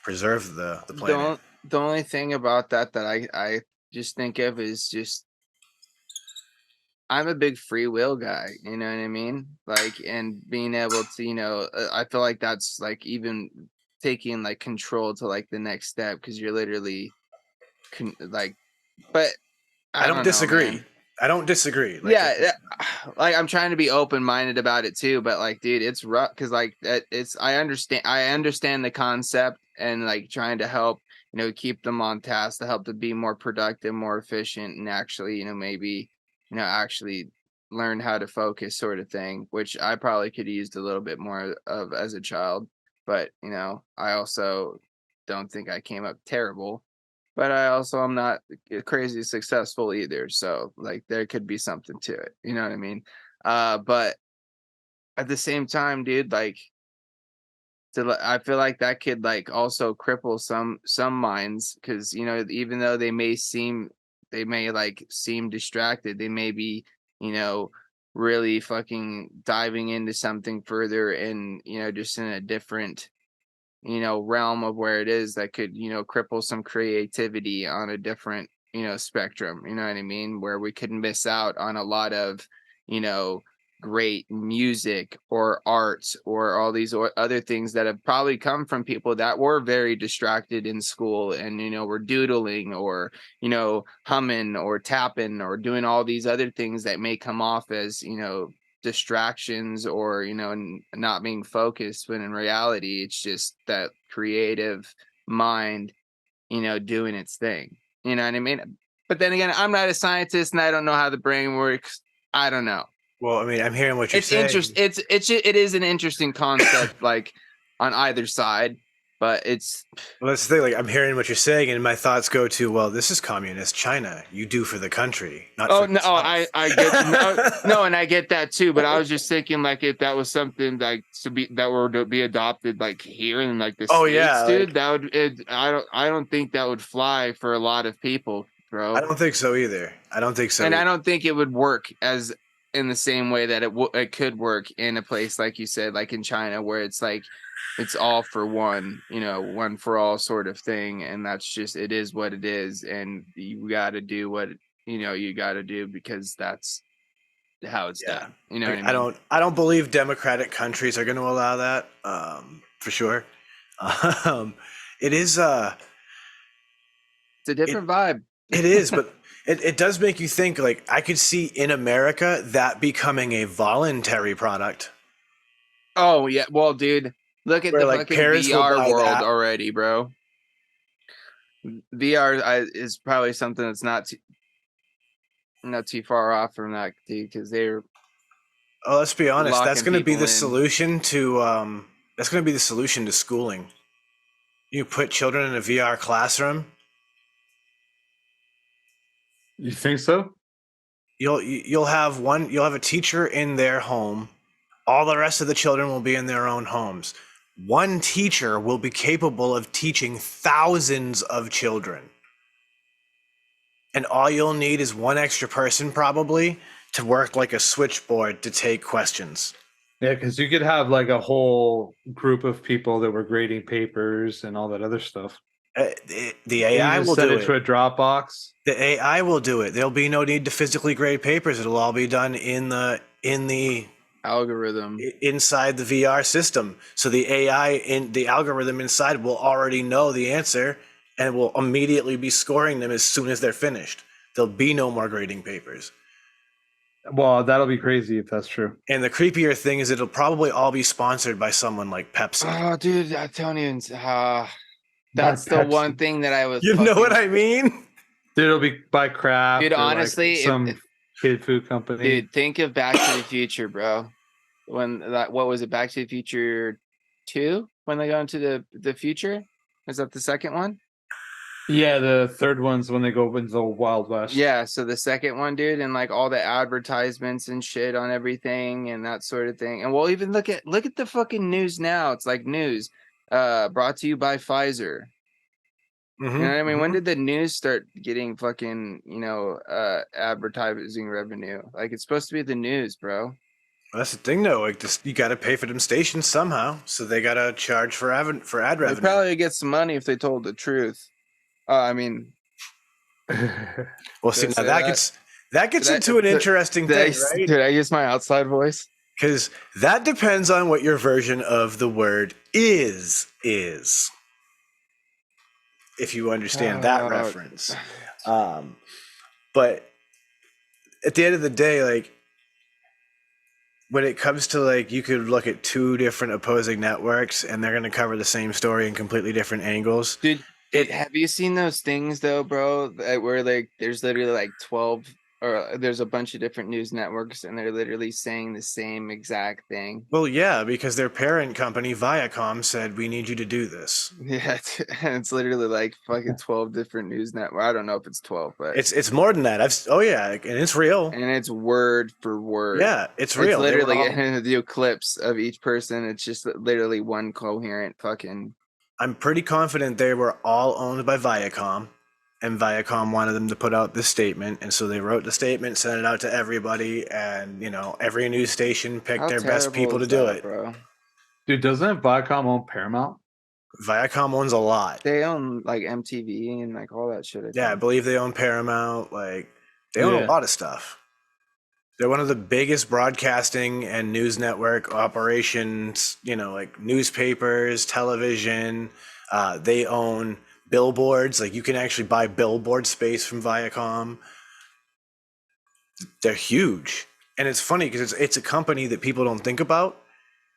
preserve the planet. The only thing about that I just think of is just I'm a big free will guy. You know what I mean? Like, and being able to, I feel like that's like even taking like control to like the next step because you're literally like, but I don't don't know, disagree. man. I don't disagree. Like, Yeah, like I'm trying to be open minded about it too, but like, dude, it's rough because like I understand the concept and like trying to help keep them on task to help to be more productive, more efficient, and actually maybe actually learn how to focus, sort of thing, which I probably could have used a little bit more of as a child, but I also don't think I came up terrible, but I also am not crazy successful either. So like there could be something to it. You know what I mean? But at the same time, dude, like I feel like that could like also cripple some minds because even though they may like seem distracted, they may be you know really fucking diving into something further and just in a different realm of where it is that could cripple some creativity on a different spectrum, you know what I mean, where we could miss out on a lot of you know great music or arts or all these other things that have probably come from people that were very distracted in school and were doodling or humming or tapping or doing all these other things that may come off as distractions or not being focused, when in reality it's just that creative mind doing its thing, you know what I mean. But then again, I'm not a scientist and I don't know how the brain works. I don't know. well, I mean, I'm hearing what you're saying. It is an interesting concept like on either side, but it's Well, that's the thing. Like, I'm hearing what you're saying, and my thoughts go to, well, this is communist China. You do for the country, not for no, yourself. I get no, and I get that too. But I was just thinking, like, if that was something like that were to be adopted, like here in like the States, yeah, dude, that would I don't think that would fly for a lot of people, bro. I don't think so either. I don't think so. And either. I don't think it would work as in the same way that it could work in a place like you said, like in China, where it's like it's all for one, one for all sort of thing, and that's just it is what it is, and you got to do what you got to do because that's how it's done. You know Like, what I mean? I don't believe democratic countries are going to allow that. For sure. It is It's a different vibe. It is, but it does make you think. Like, I could see in America that becoming a voluntary product. Oh yeah, well, dude, look at Where, the like, fucking parents will VR buy world that. already, bro. VR is probably something that's not too far off from that, dude, because they're Oh, let's be honest. That's locking going to be people the in. solution to That's going to be the solution to schooling. You put children in a VR classroom. You think so? You'll have a teacher in their home. All the rest of the children will be in their own homes. One teacher will be capable of teaching thousands of children. And all you'll need is one extra person probably to work like a switchboard to take questions. Yeah, because you could have like a whole group of people that were grading papers and all that other stuff. The And AI you just will send do it to a it. Dropbox. The AI will do it. There'll be no need to physically grade papers. It'll all be done in the Algorithm. inside the VR system. So the AI in the algorithm inside will already know the answer and will immediately be scoring them as soon as they're finished. There'll be no more grading papers. Well, that'll be crazy if that's true. And the creepier thing is it'll probably all be sponsored by someone like Pepsi. Oh, dude, I don't even. That's the one thing that I was. You know what I mean? Dude, it'll be by Kraft. Dude, or honestly, like some kid food company. Dude, think of Back to the Future, bro. What was it? Back to the Future 2? When they go into the future? Is that the second one? Yeah, the third one's when they go into the Wild West. Yeah, so the second one, dude, and like all the advertisements and shit on everything and that sort of thing. And we'll even look at the fucking news now. It's like news brought to you by Pfizer. Mm-hmm, you know what I mean? Mm-hmm. When did the news start getting fucking, advertising revenue? Like, it's supposed to be the news, bro. That's the thing, though. Like, you got to pay for them stations somehow, so they got to charge for ad revenue. They probably get some money if they told the truth. I mean, well, see, now that gets into an interesting thing, right? Did I use my outside voice? Because that depends on what your version of the word is. If you understand that reference. But at the end of the day, like, when it comes to, like, you could look at two different opposing networks and they're going to cover the same story in completely different angles. Dude, have you seen those things though, bro? Where like there's literally like 12 or there's a bunch of different news networks and they're literally saying the same exact thing. Well, yeah, because their parent company, Viacom, said, we need you to do this. Yeah, it's literally like fucking 12 different news networks. I don't know if it's 12, but it's more than that. And it's real. And it's word for word. Yeah, it's real. It's literally the eclipse of each person. It's just literally one coherent fucking. I'm pretty confident they were all owned by Viacom, and Viacom wanted them to put out this statement, and so they wrote the statement, sent it out to everybody, and every news station picked their best people to do it. Bro. Dude, doesn't Viacom own Paramount? Viacom owns a lot. They own like MTV and like all that shit. I believe they own Paramount. Like, they own a lot of stuff. They're one of the biggest broadcasting and news network operations, like newspapers, television. They own billboards. Like, you can actually buy billboard space from Viacom. They're huge. And it's funny because it's a company that people don't think about.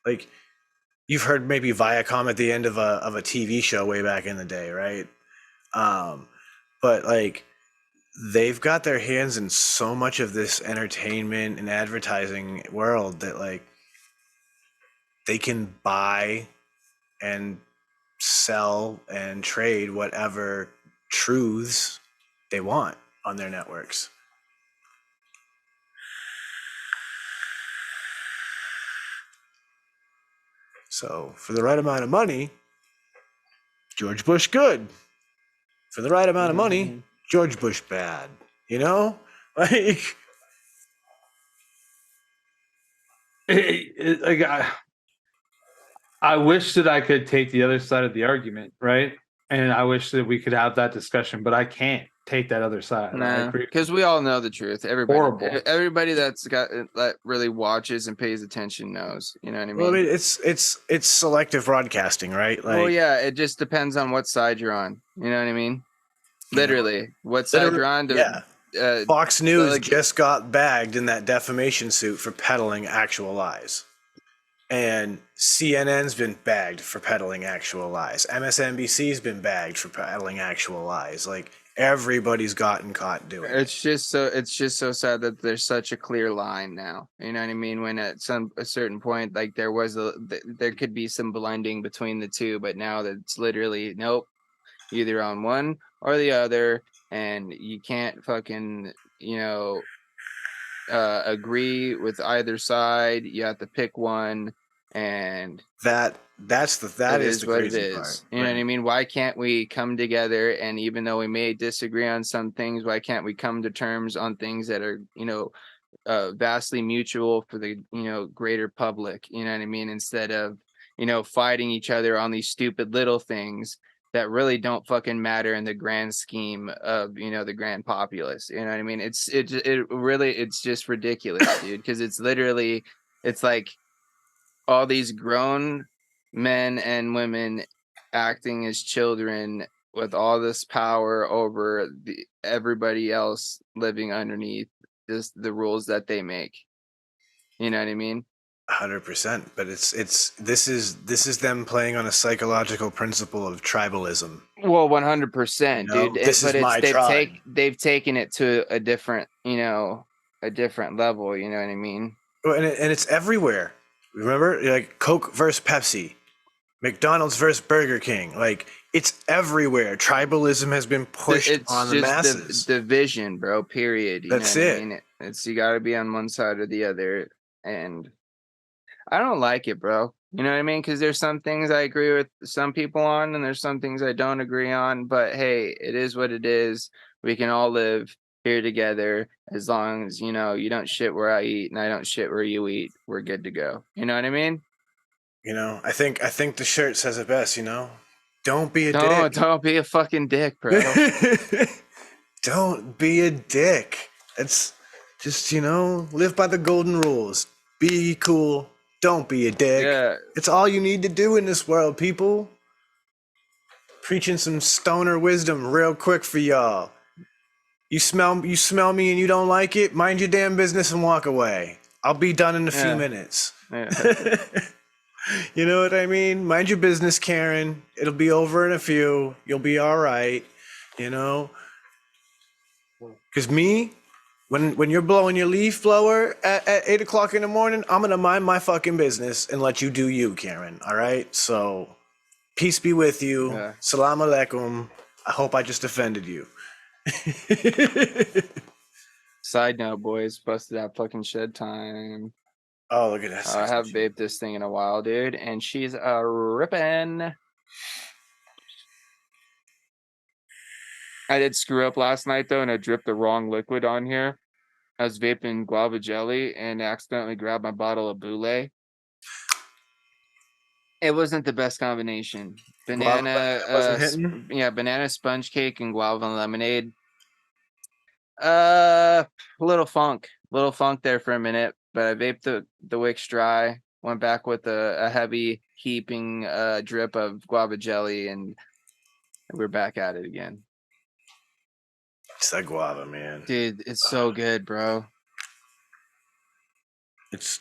Like, you've heard maybe Viacom at the end of a TV show way back in the day, right? But like, they've got their hands in so much of this entertainment and advertising world that, like, they can buy and sell and trade whatever truths they want on their networks. So for the right amount of money, George Bush good. For the right amount of money, George Bush bad. Like, I wish that I could take the other side of the argument, right? And I wish that we could have that discussion, but I can't take that other side. Nah, because we all know the truth. Everybody that really watches and pays attention knows. You know what I mean? Well, I mean, it's selective broadcasting, right? Like, well, yeah, it just depends on what side you're on. You know what I mean? Literally, what side you're on? Yeah. Uh, Fox News like- just got bagged in that defamation suit for peddling actual lies. And CNN's been bagged for peddling actual lies. MSNBC's been bagged for peddling actual lies. Like, everybody's gotten caught doing it. It's just so sad that there's such a clear line now. You know what I mean? When at a certain point, like there could be some blending between the two, but now that it's literally nope, either on one or the other, and you can't fucking agree with either side. You have to pick one, and That is the what it crazy is. part. You know what I mean? Why can't we come together? And even though we may disagree on some things, why can't we come to terms on things that are, vastly mutual for the, greater public? You know what I mean? Instead of, fighting each other on these stupid little things that really don't fucking matter in the grand scheme of, the grand populace. You know what I mean? It's just ridiculous, dude. Because it's like all these grown men and women acting as children with all this power over everybody else living underneath just the rules that they make. You know what I mean? 100%. But this is them playing on a psychological principle of tribalism. Well, 100%, dude. This is my tribe. They've taken it to a different level. You know what I mean? And it's everywhere. Remember, like Coke versus Pepsi, McDonald's versus Burger King. Like, it's everywhere. Tribalism has been pushed on the masses. It's division, bro. Period. That's it. I mean? It's you got to be on one side or the other, and I don't like it, bro. You know what I mean? Because there's some things I agree with some people on, and there's some things I don't agree on. But hey, it is what it is. We can all live here together as long as you don't shit where I eat and I don't shit where you eat. We're good to go. You know what I mean? I think the shirt says it best. Don't be a dick. Don't be a fucking dick, bro. Don't be a dick. It's just live by the golden rules. Be cool. Don't be a dick. Yeah. It's all you need to do in this world, people. Preaching some stoner wisdom real quick for y'all. You smell me and you don't like it, mind your damn business and walk away. I'll be done in a few minutes. Yeah. You know what I mean? Mind your business, Karen. It'll be over in a few. You'll be all right. Because me, when you're blowing your leaf blower at 8 o'clock in the morning, I'm going to mind my fucking business and let you do you, Karen. All right? So, peace be with you. Yeah. Salam alaikum. I hope I just offended you. Side note, boys, busted out fucking Shedtime. Oh, look at that. I haven't vaped this thing in a while, dude, and she's a rippin'. I did screw up last night though, and I dripped the wrong liquid on here. I was vaping guava jelly and accidentally grabbed my bottle of Boulay. It wasn't the best combination. Banana sponge cake and guava lemonade. Little funk there for a minute, but I vaped the wicks dry. Went back with a heavy heaping drip of guava jelly, and we're back at it again. It's that guava, man. Dude, it's so good, bro. It's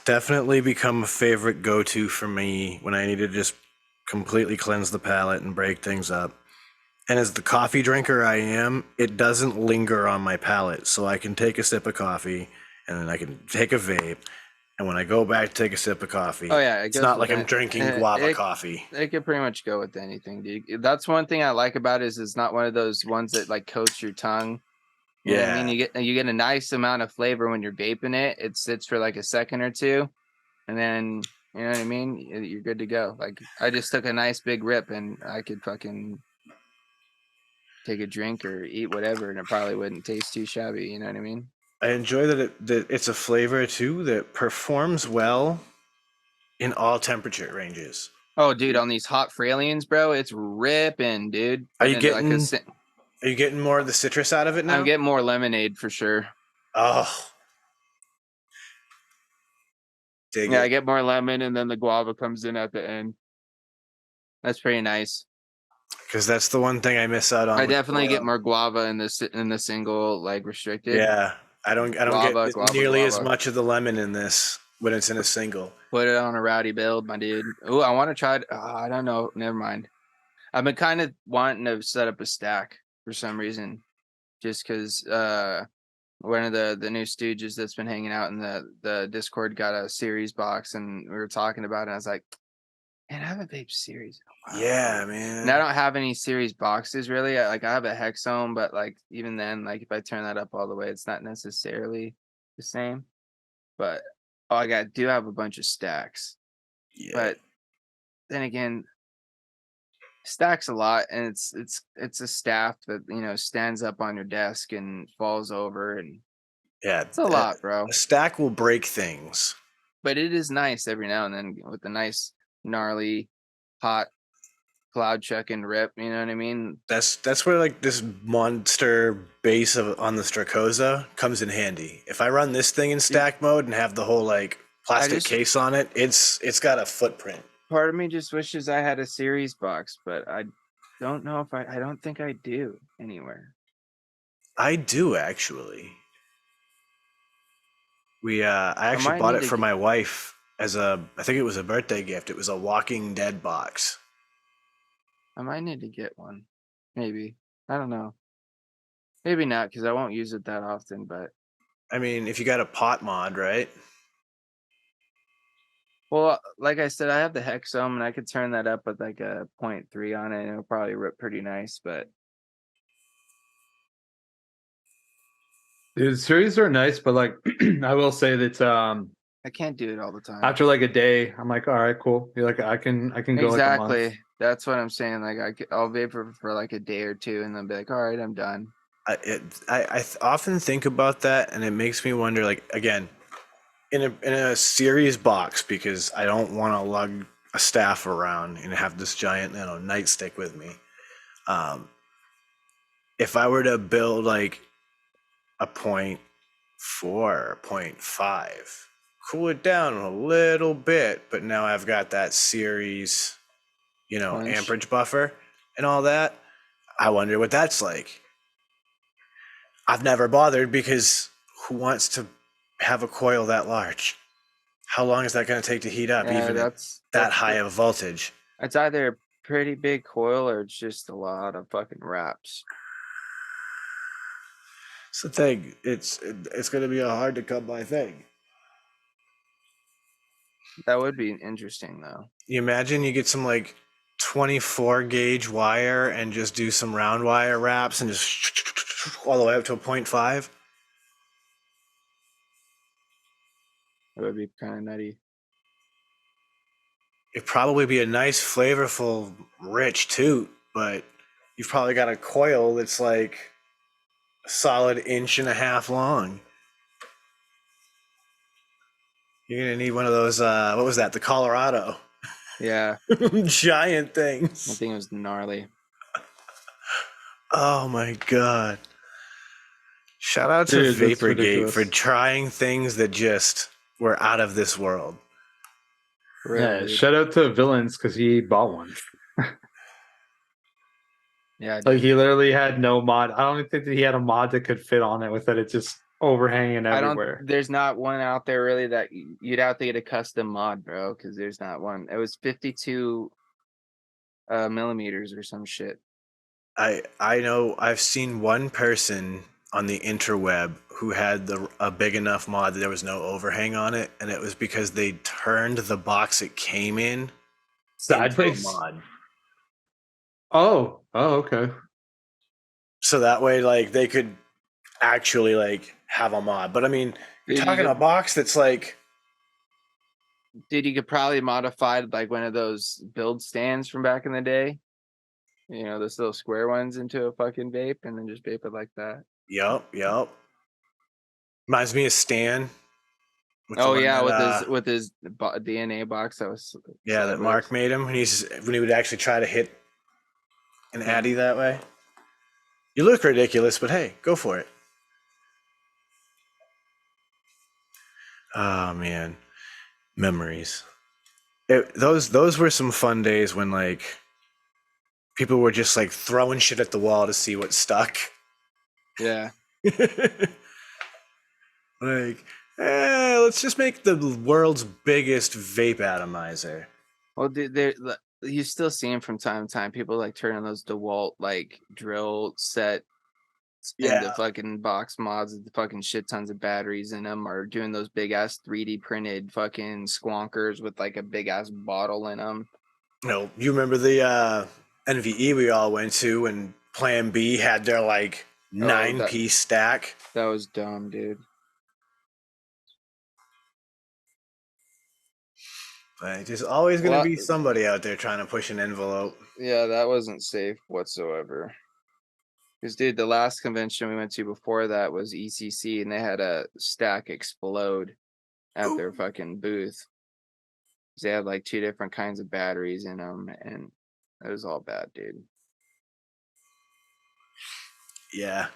definitely become a favorite go-to for me when I need to just completely cleanse the palate and break things up. And as the coffee drinker I am, it doesn't linger on my palate. So I can take a sip of coffee and then I can take a vape. And when I go back to take a sip of coffee, it's not like I'm drinking guava coffee. It could pretty much go with anything, dude. That's one thing I like about it is it's not one of those ones that like coats your tongue. You know what I mean, you get a nice amount of flavor when you're vaping it. It sits for like a second or two, and then you know what I mean. You're good to go. Like I just took a nice big rip, and I could fucking take a drink or eat whatever, and it probably wouldn't taste too shabby. You know what I mean? I enjoy that it's a flavor too that performs well in all temperature ranges. Oh, dude, on these hot Fralians, bro, it's ripping, dude. Are you getting more of the citrus out of it now? I'm getting more lemonade for sure. Oh. I get more lemon, and then the guava comes in at the end. That's pretty nice. Because that's the one thing I miss out on. I with definitely get Coil. more guava in the single like restricted. Yeah, I don't Guava, get guava, nearly as guava. much of the lemon in this when it's in a single. Put it on a rowdy build, my dude. Oh, I want to try it. I don't know. Never mind. I've been kind of wanting to set up a stack for some reason, just because one of the new stooges that's been hanging out in the Discord got a series box, and we were talking about it. And I was like, man, I haven't vaped series in a while. Yeah, man. And I don't have any series boxes really. I have a Hexome, but like even then, like if I turn that up all the way, it's not necessarily the same. But do have a bunch of stacks. Yeah. But then again, stacks a lot, and it's a staff that stands up on your desk and falls over, and yeah, it's a lot, bro. A stack will break things. But it is nice every now and then with the nice gnarly hot cloud check and rip, you know what I mean? That's where like this monster base on the Stracosa comes in handy. If I run this thing in stack mode and have the whole like plastic case on it, it's got a footprint. Part of me just wishes I had a series box, but I don't know if I don't think I do anywhere. I do actually. I actually bought it for my wife I think it was a birthday gift. It was a Walking Dead box. I might need to get one. Maybe. I don't know. Maybe not, because I won't use it that often, but I mean, if you got a pot mod, right? well, like I said, I have the Hexome, and I could turn that up with like a 0.3 on it, and it'll probably rip pretty nice, but Dude, series are nice, but like I will say that I can't do it all the time. after like a day, I'm like, all right, cool. You're like, I can go exactly. like a month. That's what I'm saying. Like I'll vape for like a day or two, and then be like, all right, I'm done. I often think about that, and it makes me wonder. Like again, in a series box, because I don't want to lug a staff around and have this giant nightstick with me. If I were to build like a 0.4, 0.5, cool it down a little bit, but now I've got that series, amperage buffer and all that. I wonder what that's like. I've never bothered, because who wants to have a coil that large? How long is that going to take to heat up, even at that high of voltage? It's either a pretty big coil or it's just a lot of fucking wraps. It's the thing. It's going to be a hard to come by thing. That would be interesting, though. You imagine you get some like 24 gauge wire and just do some round wire wraps and just all the way up to a 0.5. It would be kind of nutty. It'd probably be a nice, flavorful, rich toot, but you've probably got a coil that's like a solid 1.5 inches long. You're gonna need one of those. What was that? The Colorado. Yeah. Giant things. I think it was gnarly. Oh my god! Shout out to Vaporgate for trying things that just were out of this world. Yeah, shout out to Villains because he bought one. Yeah, like he literally had no mod. I don't think that he had a mod that could fit on it without it just overhanging everywhere. There's not one out there really that you'd have to get a custom mod, bro, because there's not one. It was 52 millimeters or some shit. I know I've seen one person on the interweb who had a big enough mod that there was no overhang on it, and it was because they turned the box it came in sideways. Into a mod. Oh, okay. So that way, like, they could actually like have a mod. But I mean, you're talking a box that's like, dude, you could probably modify like one of those build stands from back in the day. Those little square ones into a fucking vape, and then just vape it like that. Yup. Reminds me of Stan. With his DNA box that was that Mark made him when he would actually try to hit an Addy that way. You look ridiculous, but hey, go for it. Oh man, memories. Those were some fun days when like people were just like throwing shit at the wall to see what stuck. Yeah. Like, let's just make the world's biggest vape atomizer. Well, dude, you still see them from time to time. People like turning those DeWalt like drill set into fucking box mods with the fucking shit tons of batteries in them, or doing those big ass 3D printed fucking squonkers with like a big ass bottle in them. No, you remember the NVE we all went to, and Plan B had their like 9-piece stack. That was dumb, dude. Like, there's always going to be somebody out there trying to push an envelope. Yeah, that wasn't safe whatsoever. Because, dude, the last convention we went to before that was ECC, and they had a stack explode at their fucking booth. They had like 2 different kinds of batteries in them, and it was all bad, dude. Yeah.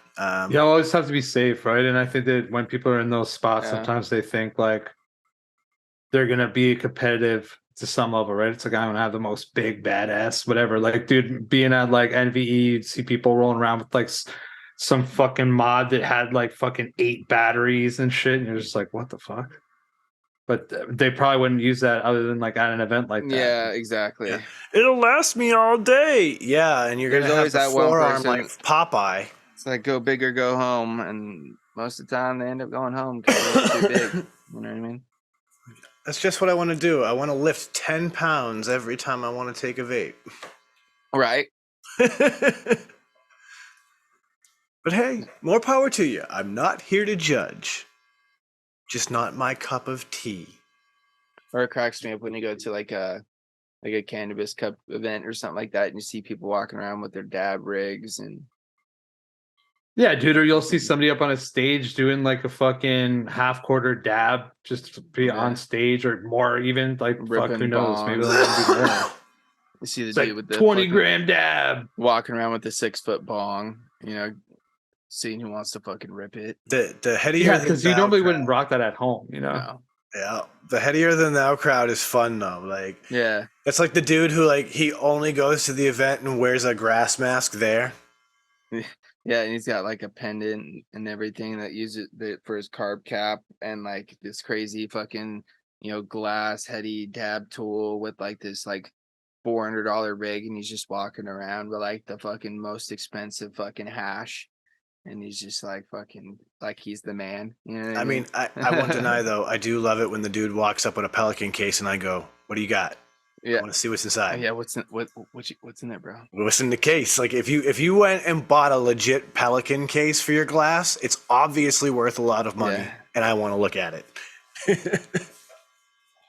You always have to be safe, right? And I think that when people are in those spots, sometimes they think like they're gonna be competitive to some level, right? It's like, I'm gonna have the most big badass, whatever. Like, dude, being at like NVE, you'd see people rolling around with like some fucking mod that had like fucking 8 batteries and shit, and you're just like, what the fuck? But they probably wouldn't use that other than like at an event like that. Yeah, exactly. Yeah. It'll last me all day. Yeah, and you're gonna have the forearm like Popeye. It's like go big or go home, and most of the time they end up going home because it's too big. You know what I mean? That's just what I want to do. I want to lift 10 pounds every time I want to take a vape. Right. But hey, more power to you. I'm not here to judge. Just not my cup of tea. Or it cracks me up when you go to like a cannabis cup event or something like that, and you see people walking around with their dab rigs and. Yeah, dude, or you'll see somebody up on a stage doing like a fucking half-quarter dab just to be on stage, or more even, like, fuck, who knows? Maybe they'll be more. You see the It's dude like with the 20-gram dab walking around with the 6-foot bong, you know, seeing who wants to fucking rip it. The headier because you normally wouldn't rock that at home, you know. No. Yeah, the headier than thou crowd is fun though. Like, yeah, that's like the dude who like he only goes to the event and wears a grass mask there. Yeah, and he's got like a pendant and everything that uses it for his carb cap, and like this crazy fucking, you know, glass heady dab tool with like this like $400 rig, and he's just walking around with like the fucking most expensive fucking hash, and he's just like fucking like he's the man. You know what I mean? I won't deny though, I do love it when the dude walks up with a Pelican case and I go, "What do you got? Yeah, I want to see what's inside." Yeah, what's in there, bro? What's in the case? Like, if you went and bought a legit Pelican case for your glass, it's obviously worth a lot of money, and I want to look at it.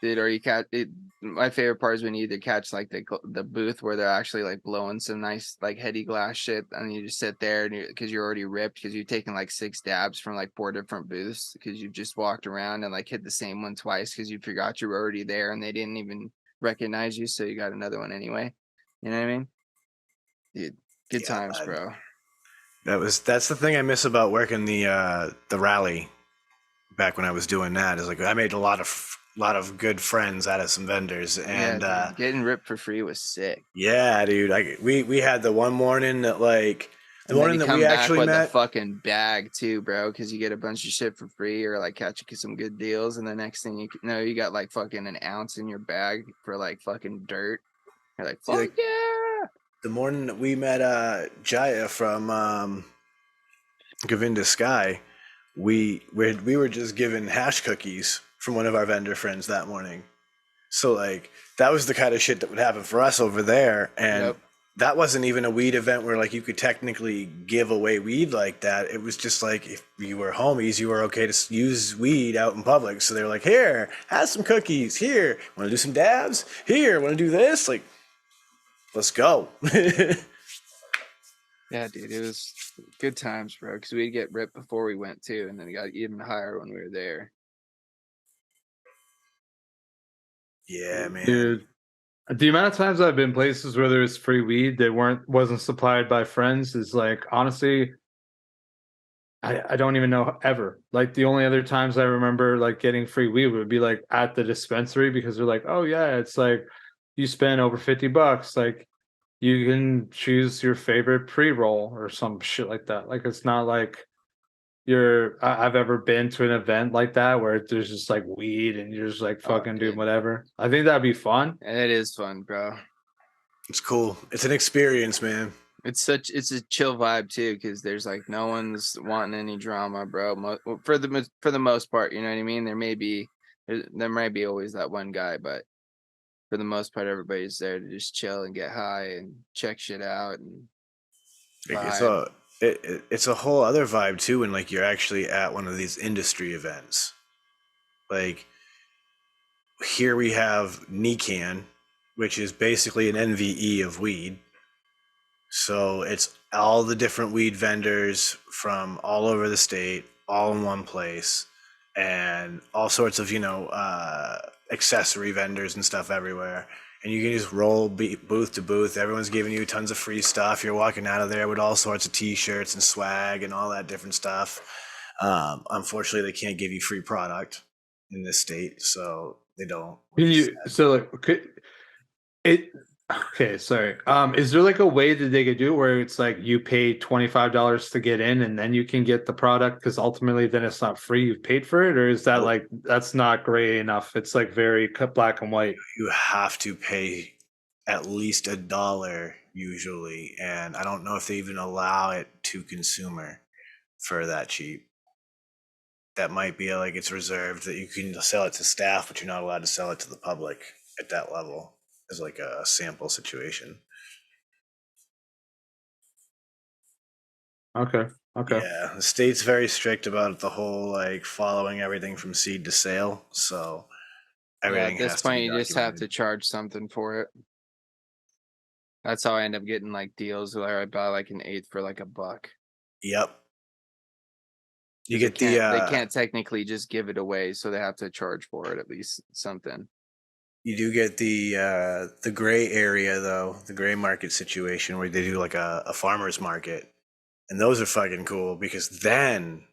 Dude, or you catch it. My favorite part is when you either catch like the booth where they're actually like blowing some nice like heady glass shit, and you just sit there and because you're already ripped because you've taken like 6 dabs from like 4 different booths because you've just walked around and like hit the same one twice because you forgot you were already there and they didn't even recognize you, so you got another one anyway. You know what I mean? Dude, good times, bro. That's the thing I miss about working the rally back when I was doing that, is like I made a lot of good friends out of some vendors, and dude, getting ripped for free was sick. Yeah, dude. We had the one morning that like the morning that we actually met. The fucking bag too, bro, because you get a bunch of shit for free or like catch some good deals, and the next thing you know, you got like fucking an ounce in your bag for like fucking dirt. You're like, fuck yeah. The morning that we met Jaya from Govinda Sky, we were just given hash cookies from one of our vendor friends that morning. So like that was the kind of shit that would happen for us over there, and that wasn't even a weed event where like you could technically give away weed like that. It was just like if you were homies, you were okay to use weed out in public. So they're like, "Here, have some cookies. Here, want to do some dabs? Here, want to do this? Like, let's go." Yeah, dude, it was good times, bro. Because we'd get ripped before we went too, and then it got even higher when we were there. Yeah, man. Dude, the amount of times I've been places where there's free weed that wasn't supplied by friends is like, honestly, I don't even know ever. Like the only other times I remember like getting free weed would be like at the dispensary, because they're like, "Oh yeah, it's like you spend over $50, like you can choose your favorite pre-roll or some shit like that. Like it's not like I've ever been to an event like that where there's just like weed and you're just like fucking doing whatever. I think that'd be fun. It is fun, bro. It's cool. It's an experience, man. It's a chill vibe too, because there's like no one's wanting any drama, bro. For the most part, you know what I mean. There might be always that one guy, but for the most part, everybody's there to just chill and get high and check shit out and vibe. It's a whole other vibe too when like you're actually at one of these industry events. Like here we have Nican, which is basically an NVE of weed. So it's all the different weed vendors from all over the state, all in one place, and all sorts of, accessory vendors and stuff everywhere. And you can just roll booth to booth. Everyone's giving you tons of free stuff. You're walking out of there with all sorts of t-shirts and swag and all that different stuff. Unfortunately, they can't give you free product in this state, so they don't. Okay, sorry. Is there like a way that they could do it where it's like you pay $25 to get in and then you can get the product because ultimately then it's not free, you've paid for it? Or is that like that's not gray enough? It's like very black and white. You have to pay at least $1 usually, and I don't know if they even allow it to consumer for that cheap. That might be like it's reserved that you can sell it to staff, but you're not allowed to sell it to the public at that level. As like a sample situation. Okay. Yeah, the state's very strict about the whole like following everything from seed to sale. So everything at this has point, to be you just have to documented. charge something for it. That's how I end up getting like deals where I buy like an eighth for like $1. Yep. You 'Cause get they can't technically just give it away, so they have to charge for it at least something. you do get the gray area though, the gray market situation where they do like a farmer's market. And those are fucking cool because then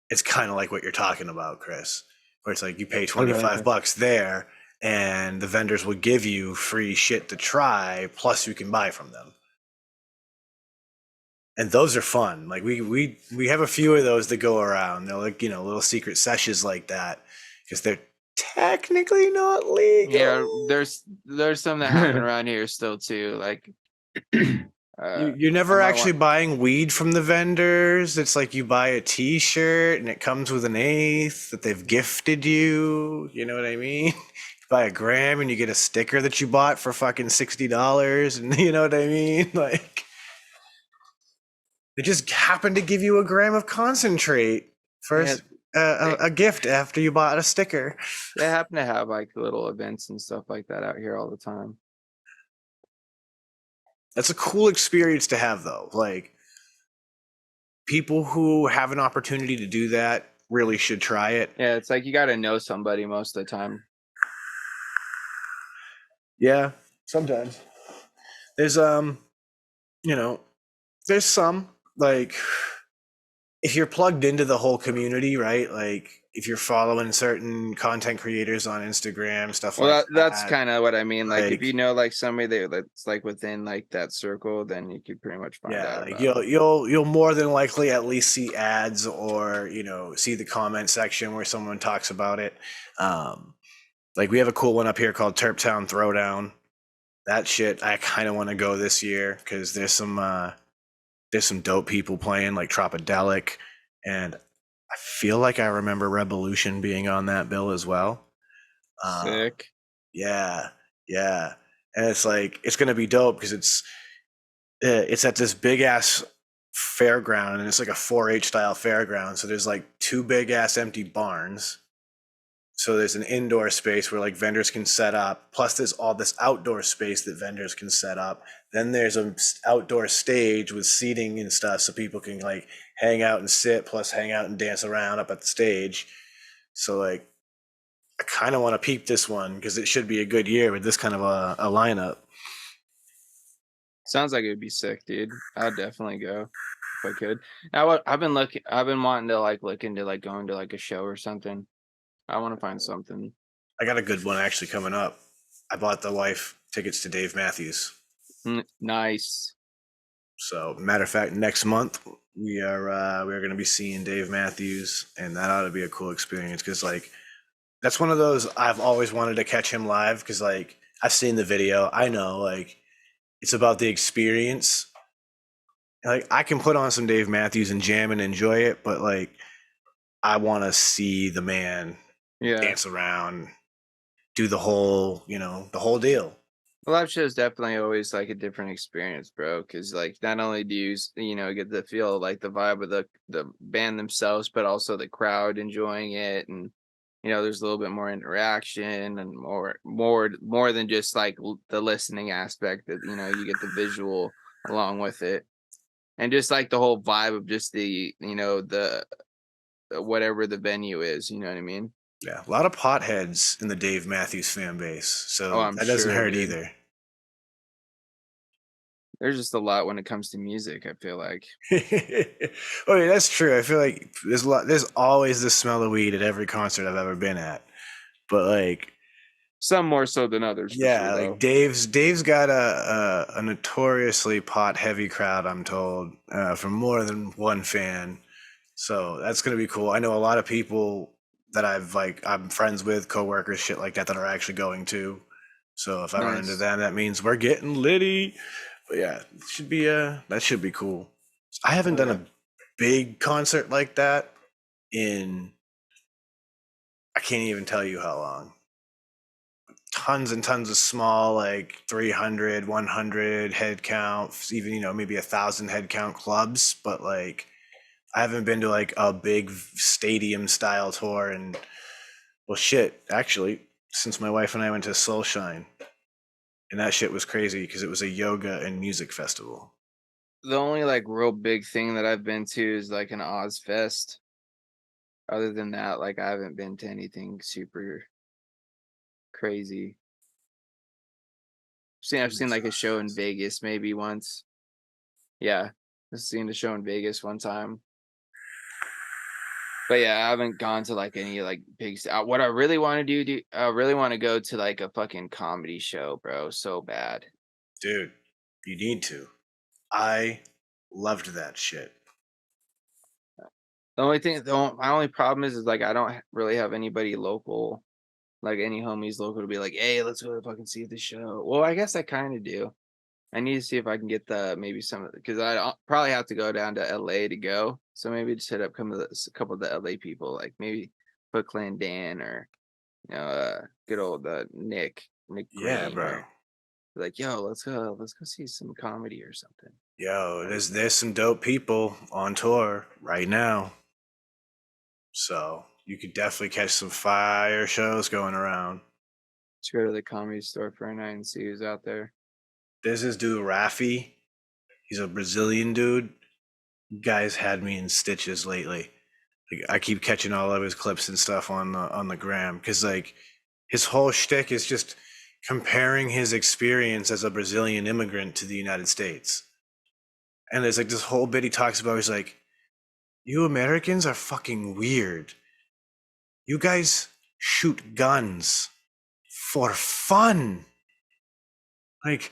it's kind of like what you're talking about, Chris, where it's like you pay $25 there and the vendors will give you free shit to try, plus you can buy from them. And those are fun. Like we have a few of those that go around. They're like, little secret sessions like that because they're technically not legal. Yeah, there's some that happen around here still too. Like you're never actually buying weed from the vendors. It's like you buy a t-shirt and it comes with an eighth that they've gifted you. You know what I mean? You buy a gram and you get a sticker that you bought for fucking $60. And you know what I mean? Like they just happen to give you a gram of concentrate for a gift after you bought a sticker. They happen to have like little events and stuff like that out here all the time. That's a cool experience to have though. Like people who have an opportunity to do that really should try it. Yeah, it's like you got to know somebody most of the time. Yeah, sometimes. There's there's some like if you're plugged into the whole community, right? Like if you're following certain content creators on Instagram, stuff like that. That's kind of what I mean. Like if you know like somebody that's like within like that circle, then you could pretty much find out. Like you'll more than likely at least see ads or see the comment section where someone talks about it. Like we have a cool one up here called Terptown Throwdown. That shit I kind of want to go this year because there's some dope people playing like Tropodelic, and I feel like I remember Revolution being on that bill as well. Sick. Yeah, and it's like it's gonna be dope because it's at this big ass fairground and it's like a 4-H style fairground. So there's like 2 big ass empty barns. So there's an indoor space where like vendors can set up. Plus there's all this outdoor space that vendors can set up. Then there's an outdoor stage with seating and stuff so people can like hang out and sit, plus hang out and dance around up at the stage. So like I kind of want to peep this one because it should be a good year with this kind of a lineup. Sounds like it would be sick, dude. I'd definitely go if I could. Now I've been wanting to like look into like going to like a show or something. I want to find something. I got a good one actually coming up. I bought the wife tickets to Dave Matthews. Nice. So, matter of fact, next month we're going to be seeing Dave Matthews, and that ought to be a cool experience because like that's one of those I've always wanted to catch him live because like I've seen the video. I know like it's about the experience. Like I can put on some Dave Matthews and jam and enjoy it, but like I want to see the man dance around, do the whole, the whole deal. The live show is definitely always like a different experience, bro. Because like not only do you get the feel like the vibe of the band themselves, but also the crowd enjoying it, and there's a little bit more interaction and more than just like the listening aspect. That you get the visual along with it, and just like the whole vibe of just the the whatever the venue is. You know what I mean? Yeah, a lot of potheads in the Dave Matthews fan base, so I'm that doesn't sure, hurt dude. either. There's just a lot when it comes to music, I feel like. Oh yeah, that's true. I feel like there's always the smell of weed at every concert I've ever been at. But like some more so than others, for yeah, sure, like though. Dave's got a notoriously pot heavy crowd, I'm told, from more than one fan. So that's gonna be cool. I know a lot of people that I'm friends with, coworkers, shit like that are actually going to. So if I run into Nice. them, that means we're getting litty. But yeah, that should be cool. I haven't done a big concert like that in I can't even tell you how long. Tons and tons of small, like 300, 100 head count, even maybe 1,000 head count clubs, but like I haven't been to like a big stadium style tour and well shit, actually, since my wife and I went to Soulshine. And that shit was crazy because it was a yoga and music festival. The only like real big thing that I've been to is like an Oz Fest. Other than that, like I haven't been to anything super crazy. I've seen like a show in Vegas maybe once. Yeah, I've seen a show in Vegas one time. But yeah, I haven't gone to like any like big. What I really want to do, I really want to go to like a fucking comedy show, bro. So bad, dude. You need to. I loved that shit. My only problem is like I don't really have anybody local, like any homies local to be like, hey, let's go fucking see the show. Well, I guess I kind of do. I need to see if I can get maybe some because I probably have to go down to LA to go. So maybe just hit up a couple of the LA people, like maybe Foot Clan Dan or good old Nick Green. Yeah, bro. Like, yo, let's go see some comedy or something. Yo, there's some dope people on tour right now. So you could definitely catch some fire shows going around. Let's go to the comedy store for a night and see who's out there. There's this dude, Rafi. He's a Brazilian dude. Guy's had me in stitches lately. Like, I keep catching all of his clips and stuff on the gram because like his whole shtick is just comparing his experience as a Brazilian immigrant to the United States. And there's like this whole bit he talks about. He's like, "You Americans are fucking weird. You guys shoot guns for fun. Like."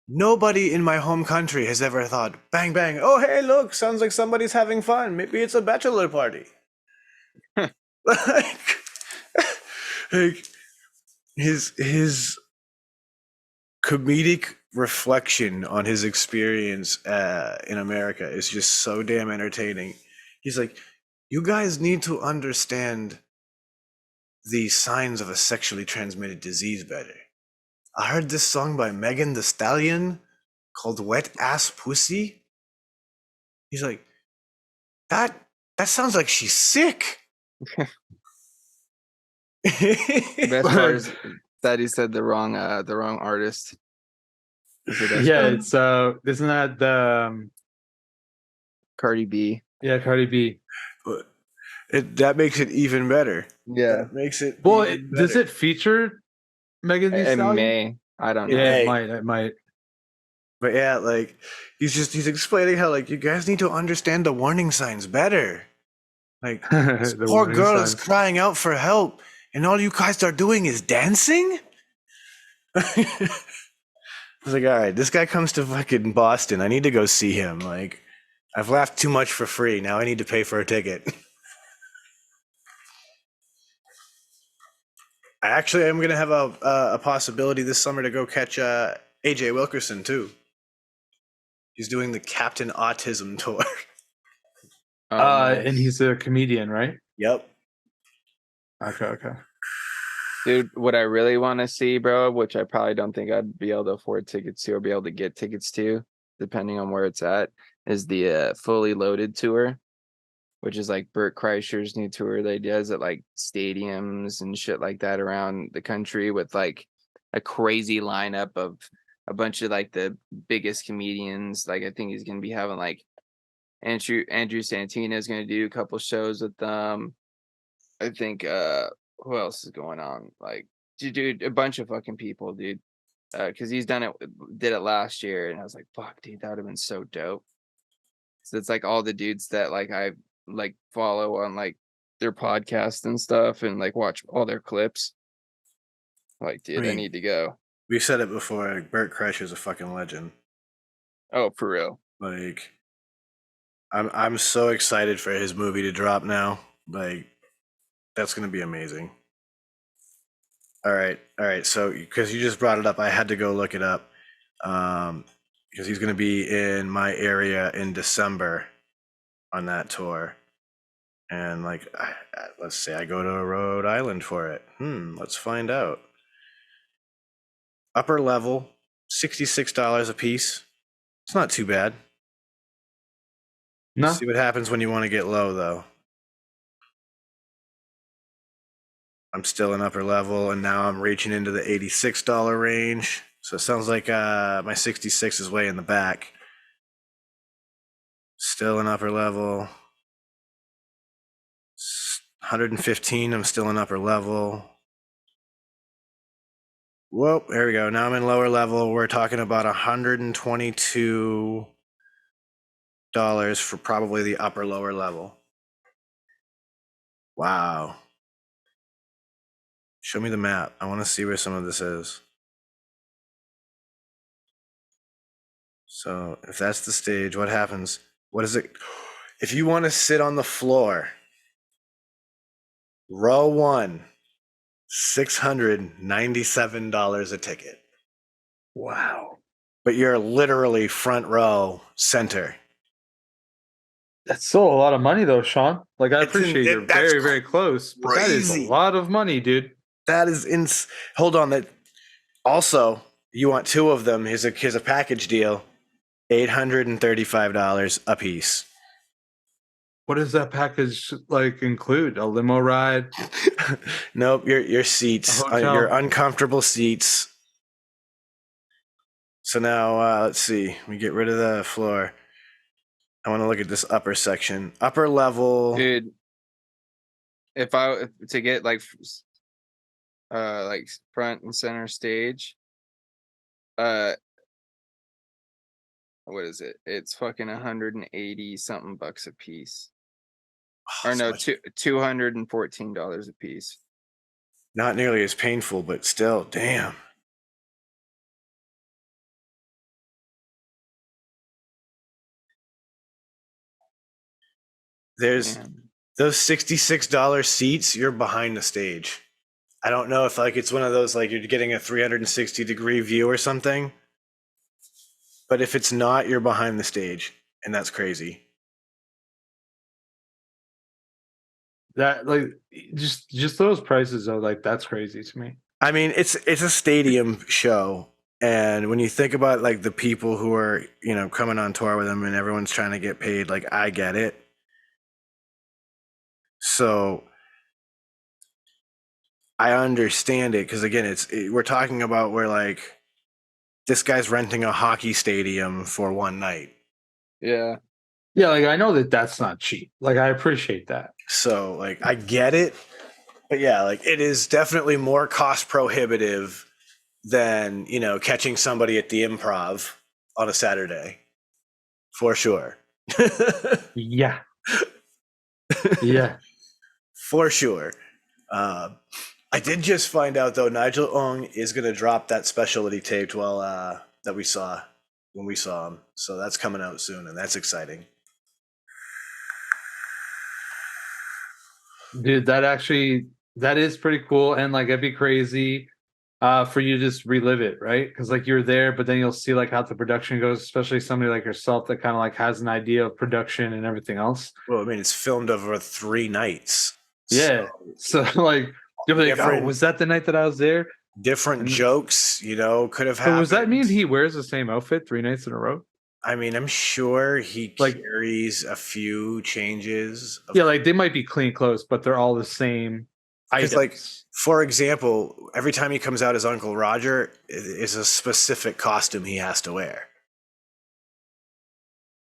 Nobody in my home country has ever thought, bang, bang, oh, hey, look, sounds like somebody's having fun. Maybe it's a bachelor party. like his comedic reflection on his experience in America is just so damn entertaining. He's like, you guys need to understand the signs of a sexually transmitted disease better. I heard this song by Megan Thee Stallion called Wet Ass Pussy. He's like, that sounds like she's sick. The best part is that he said the wrong artist. Yeah, it's isn't that the Cardi B? Yeah, Cardi B. That makes it even better. Yeah, that makes it. Well, does it feature Megan Thee Stallion? It may. I don't know. Yeah, it might. But yeah, like he's explaining how like you guys need to understand the warning signs better. Like this poor girl is crying out for help, and all you guys are doing is dancing. was like, all right, this guy comes to fucking Boston. I need to go see him. Like, I've laughed too much for free. Now I need to pay for a ticket. I actually am gonna have a possibility this summer to go catch AJ Wilkerson too. He's doing the Captain Autism tour. Oh, nice. And he's a comedian, right? Yep. Okay. Dude, what I really want to see, bro, which I probably don't think I'd be able to afford tickets to or be able to get tickets to, depending on where it's at, is the Fully Loaded tour, which is like Burt Kreischer's new tour that he does at like stadiums and shit like that around the country with like a crazy lineup of a bunch of like the biggest comedians. Like I think he's gonna be having like Andrew Santino is gonna do a couple shows with them. I think who else is going on? Like dude, a bunch of fucking people, dude. Because did it last year, and I was like, fuck, dude, that would have been so dope. So it's like all the dudes that like I like follow on like their podcast and stuff and like watch all their clips. Like, dude, I need to go. We said it before, like, Burt Kreischer's a fucking legend. Oh, for real. Like, I'm so excited for his movie to drop now. Like, that's gonna be amazing. All right. So, because you just brought it up, I had to go look it up. Because he's gonna be in my area in December on that tour, and like, let's say I go to Rhode Island for it. Let's find out. Upper level, $66 a piece. It's not too bad. No. See what happens when you want to get low, though. I'm still in upper level, and now I'm reaching into the $86 range. So it sounds like my 66 is way in the back. Still in upper level. 115, I'm still in upper level. Whoa, there we go. Now I'm in lower level. We're talking about $122 for probably the upper lower level. Wow. Show me the map. I want to see where some of this is. So if that's the stage, what happens? What is it? If you want to sit on the floor, row 1, $697 a ticket. Wow. But you're literally front row center. That's still a lot of money though, Sean. Like I It's appreciate you're that's very, very close. But that is a crazy. lot of money, dude. That is hold on. That also, you want 2 of them. Here's a package deal. $835 a piece. What does that package like include? A limo ride? Nope, your seats, A hotel? your uncomfortable seats. So now let's see. We get rid of the floor. I want to look at this upper section. Upper level. Dude, if to get like front and center stage, what is it? It's fucking 180 something bucks a piece. Or no, $214 a piece. Not nearly as painful, but still, damn. There's those $66 seats, you're behind the stage. I don't know if like it's one of those like you're getting a 360-degree view or something. But if it's not, you're behind the stage, and that's crazy. That like just those prices are like that's crazy to me. I mean, it's a stadium show, and when you think about like the people who are, coming on tour with them and everyone's trying to get paid, like I get it. So I understand it because again, we're talking about where like this guy's renting a hockey stadium for one night. Yeah. Yeah, like I know that that's not cheap. Like I appreciate that. So like I get it, but yeah, like it is definitely more cost prohibitive than, catching somebody at the Improv on a Saturday. For sure. Yeah. Yeah. For sure. I did just find out though, Nigel Ong is gonna drop that special that he taped while that we saw when we saw him. So that's coming out soon, and that's exciting. Dude, that is pretty cool, and like it'd be crazy for you to just relive it, right? Because like you're there, but then you'll see like how the production goes, especially somebody like yourself that kind of like has an idea of production and everything else. Well, I mean, it's filmed over 3 nights. Yeah. So like you'll be like, oh, was that the night that I was there? Different jokes, could have happened. But does that mean he wears the same outfit 3 nights in a row? I mean, I'm sure he carries a few changes. Yeah, like they might be clean clothes, but they're all the same items. Like, for example, every time he comes out as Uncle Roger, is a specific costume he has to wear.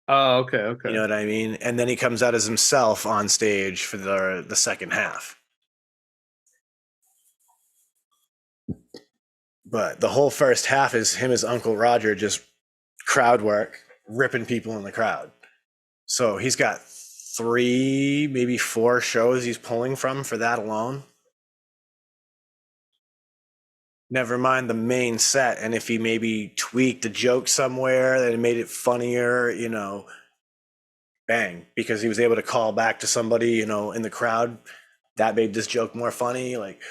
Oh, okay. You know what I mean? And then he comes out as himself on stage for the second half. But the whole first half is him as Uncle Roger, just crowd work, ripping people in the crowd. So he's got 3, maybe 4 shows he's pulling from for that alone. Never mind the main set. And if he maybe tweaked a joke somewhere that made it funnier, bang, because he was able to call back to somebody, in the crowd that made this joke more funny. Like,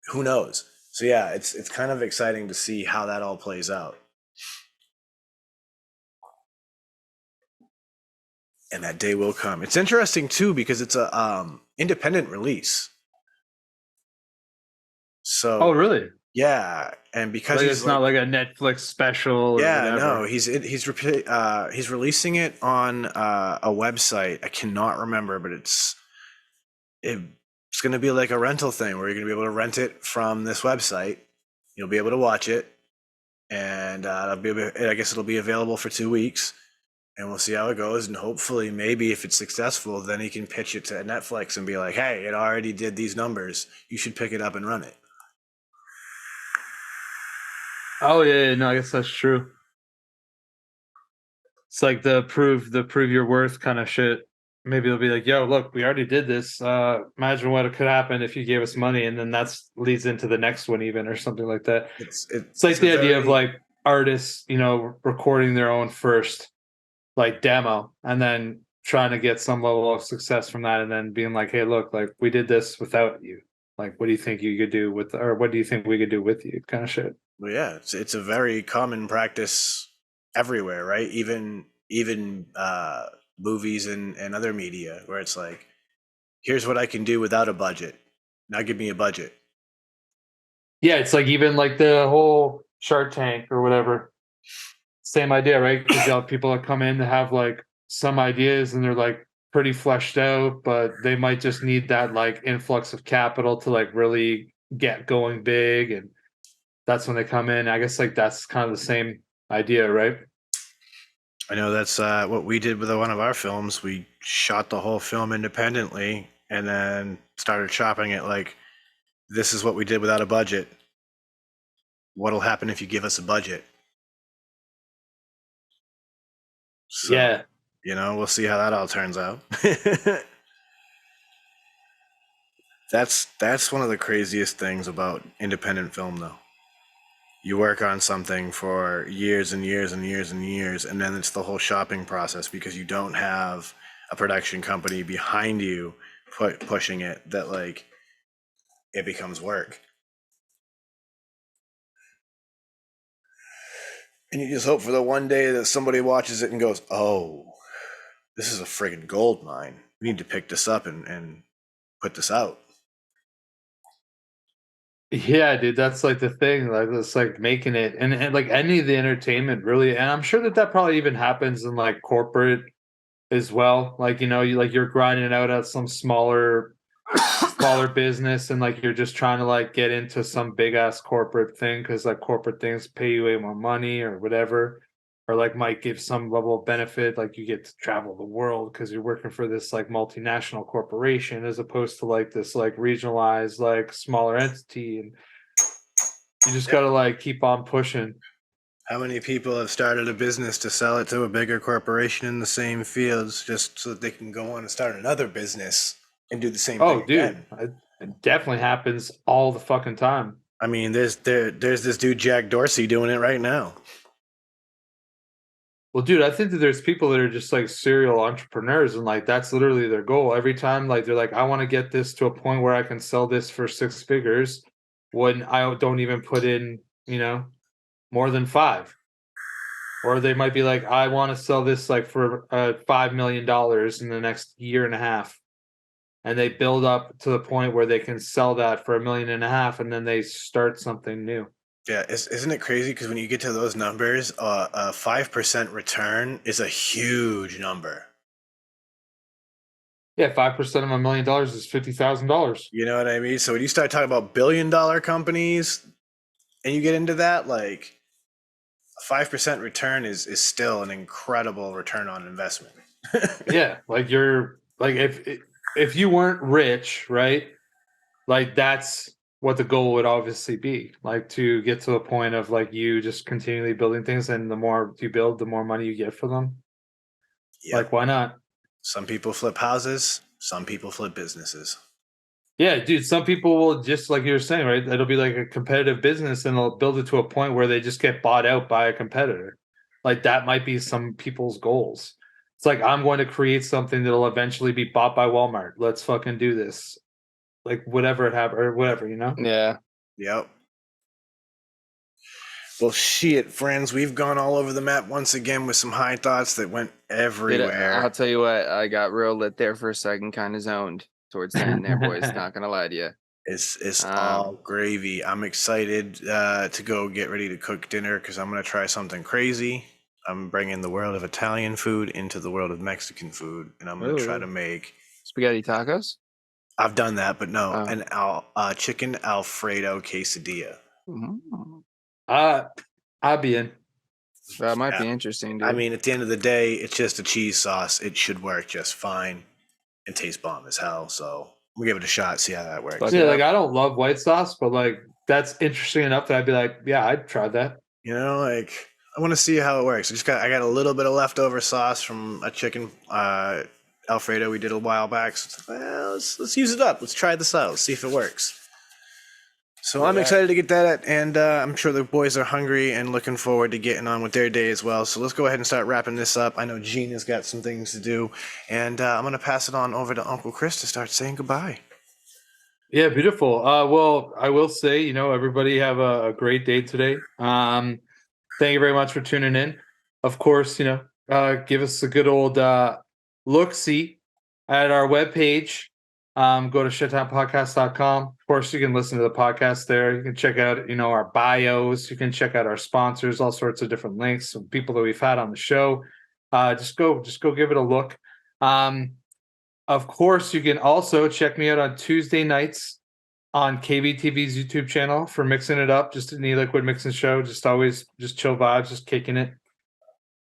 who knows? So yeah, it's kind of exciting to see how that all plays out. And that day will come. It's interesting too because it's a independent release. So oh really? Yeah, and because like it's not like a Netflix special. Yeah, no, he's releasing it on a website. I cannot remember, but it's going to be like a rental thing where you're going to be able to rent it from this website. You'll be able to watch it, and I guess it'll be available for 2 weeks. And we'll see how it goes. And hopefully, maybe if it's successful, then he can pitch it to Netflix and be like, hey, it already did these numbers. You should pick it up and run it. Oh, yeah. No, I guess that's true. It's like the prove your worth kind of shit. Maybe they'll be like, yo, look, we already did this. Imagine what could happen if you gave us money. And then that leads into the next one even or something like that. It's like the idea of like artists, recording their own first like demo and then trying to get some level of success from that and then being like, hey, look, like we did this without you. Like, what do you think you could do or what do you think we could do with you? Kind of shit. Well, yeah, it's a very common practice everywhere, right? Even movies and other media where it's like, here's what I can do without a budget. Now give me a budget. Yeah, it's like even like the whole Shark Tank or whatever. Same idea, right? Because people that come in to have like some ideas and they're like pretty fleshed out, but they might just need that like influx of capital to like really get going big, and that's when they come in. I guess like that's kind of the same idea, right? I know that's what we did with one of our films. We shot the whole film independently and then started shopping it like, this is what we did without a budget. What'll happen if you give us a budget? So, yeah. We'll see how that all turns out. That's one of the craziest things about independent film, though. You work on something for years and years and years and years, and then it's the whole shopping process because you don't have a production company behind you pushing it, that like it becomes work. And you just hope for the one day that somebody watches it and goes, oh, this is a friggin' gold mine. We need to pick this up and put this out. Yeah, dude, that's like the thing. Like it's like making it and like any of the entertainment really, and I'm sure that probably even happens in like corporate as well. Like, you're grinding out at some smaller business and like you're just trying to like get into some big ass corporate thing because like corporate things pay you way more money or whatever, or like might give some level of benefit, like you get to travel the world because you're working for this like multinational corporation as opposed to like this like regionalized like smaller entity, and you just gotta like keep on pushing. How many people have started a business to sell it to a bigger corporation in the same fields just so that they can go on and start another business and do the same thing? Oh, dude, it definitely happens all the fucking time. I mean, there's this dude Jack Dorsey doing it right now. Well, dude, I think that there's people that are just like serial entrepreneurs, and like that's literally their goal. Every time, like they're like, I want to get this to a point where I can sell this for 6 figures when I don't even put in, more than 5. Or they might be like, I want to sell this like for $5 million in the next year and a half. And they build up to the point where they can sell that for $1.5 million, and then they start something new. Yeah, isn't it crazy? Because when you get to those numbers, a 5% return is a huge number. Yeah, 5% of $1 million is $50,000. You know what I mean? So when you start talking about billion-dollar companies, and you get into that, like a 5% return is still an incredible return on investment. Yeah, like you're like if you weren't rich, right? Like that's what the goal would obviously be, like to get to a point of like you just continually building things, and the more you build, the more money you get for them. Yep. Like, why not? Some people flip houses, some people flip businesses. Yeah, dude, some people will just, like you were saying, right? It'll be like a competitive business, and they'll build it to a point where they just get bought out by a competitor. Like that might be some people's goals. It's like, I'm going to create something that'll eventually be bought by Walmart. Let's fucking do this. Like whatever it have or whatever, Yeah. Yep. Well, shit, friends, we've gone all over the map once again with some high thoughts that went everywhere. I'll tell you what, I got real lit there for a second, kind of zoned towards the end there, boys. Not gonna lie to you. It's all gravy. I'm excited to go get ready to cook dinner because I'm gonna try something crazy. I'm bringing the world of Italian food into the world of Mexican food, and I'm gonna try to make spaghetti tacos. I've done that, but no, an chicken Alfredo quesadilla. Mm-hmm. I'll be in. That might be interesting, dude. I mean, at the end of the day, it's just a cheese sauce. It should work just fine and taste bomb as hell. So we'll give it a shot, see how that works. Yeah, like I don't love white sauce, but like that's interesting enough that I'd be like, yeah, I'd try that. You know, like I want to see how it works. I got a little bit of leftover sauce from a chicken Alfredo we did a while back. So it's like, well, let's use it up. Let's try this out. Let's see if it works. So I'm excited to get that, and I'm sure the boys are hungry and looking forward to getting on with their day as well. So let's go ahead and start wrapping this up. I know Gina's got some things to do, and I'm going to pass it on over to Uncle Chris to start saying goodbye. Yeah, beautiful. Well, I will say, everybody have a great day today. Thank you very much for tuning in. Of course, give us a good old look-see at our webpage. Go to shedtimepodcast.com. Of course, you can listen to the podcast there. You can check out, our bios. You can check out our sponsors, all sorts of different links, some people that we've had on the show. Just go give it a look. Of course, you can also check me out on Tuesday nights on KVTV's YouTube channel for Mixing It Up, just an e-liquid mixing show. Just always just chill vibes, just kicking it.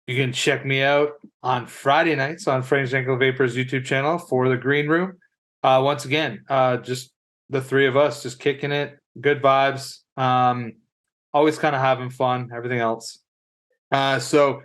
You can check me out on Friday nights on Frank's Ankle Vapor's YouTube channel for the Green Room. Once again, just the three of us just kicking it, good vibes, always kind of having fun, everything else. So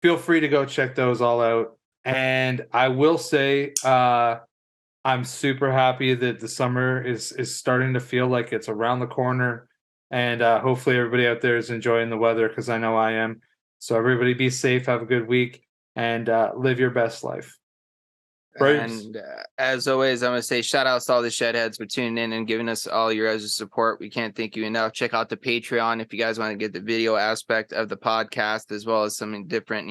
feel free to go check those all out. And I will say, I'm super happy that the summer is starting to feel like it's around the corner. And hopefully everybody out there is enjoying the weather, because I know I am. So everybody be safe, have a good week, and live your best life. And as always, I'm going to say shout outs to all the Shedheads for tuning in and giving us all your guys' support. We can't thank you enough. Check out the Patreon if you guys want to get the video aspect of the podcast, as well as some different,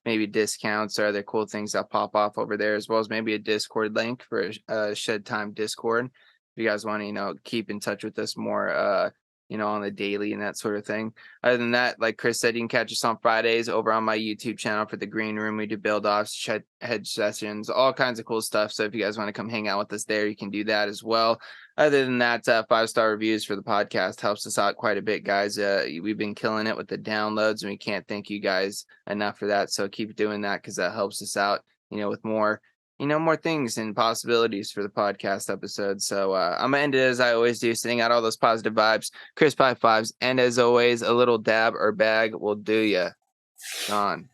maybe discounts or other cool things that pop off over there, as well as maybe a Discord link for a Shedtime Discord. If you guys want to, keep in touch with us more, on the daily and that sort of thing. Other than that, like Chris said, you can catch us on Fridays over on my YouTube channel for the Green Room. We do build-offs, Shedhead sessions, all kinds of cool stuff. So if you guys want to come hang out with us there, you can do that as well. Other than that, 5-star reviews for the podcast helps us out quite a bit, guys. We've been killing it with the downloads, and we can't thank you guys enough for that. So keep doing that, because that helps us out, with more more things and possibilities for the podcast episode. So I'm gonna end it as I always do, sending out all those positive vibes, crisp high fives, and as always, a little dab or bag will do ya. Gone.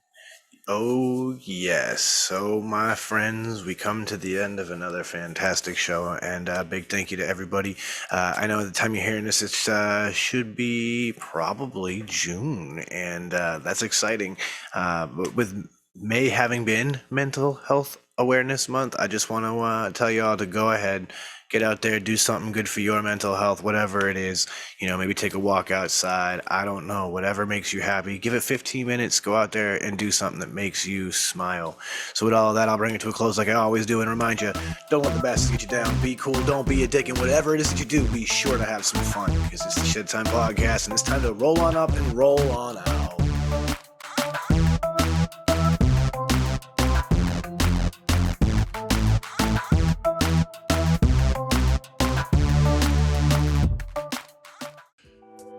Oh, yes. So, my friends, we come to the end of another fantastic show, and big thank you to everybody. I know at the time you're hearing this, it should be probably June, and that's exciting. But with May having been Mental Health Awareness Month, I just want to tell you all to go ahead, get out there, do something good for your mental health, whatever it is. Maybe take a walk outside. I don't know, whatever makes you happy. Give it 15 minutes, go out there and do something that makes you smile. So with all of that, I'll bring it to a close like I always do and remind you, don't let the bastards get you down. Be cool, don't be a dick, and whatever it is that you do, be sure to have some fun, because it's the Shedtime podcast, and it's time to roll on up and roll on out.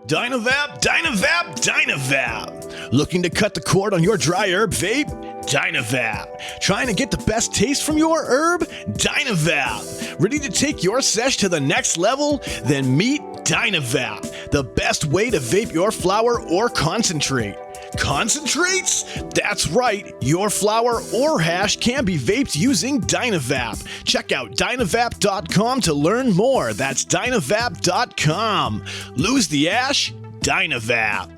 Dynavap, Dynavap, Dynavap. Looking to cut the cord on your dry herb vape? Dynavap. Trying to get the best taste from your herb? Dynavap. Ready to take your sesh to the next level? Then meet Dynavap, the best way to vape your flower or concentrate. Concentrates? That's right, your flower or hash can be vaped using Dynavap. Check out Dynavap.com to learn more. That's Dynavap.com. Lose the ash? Dynavap.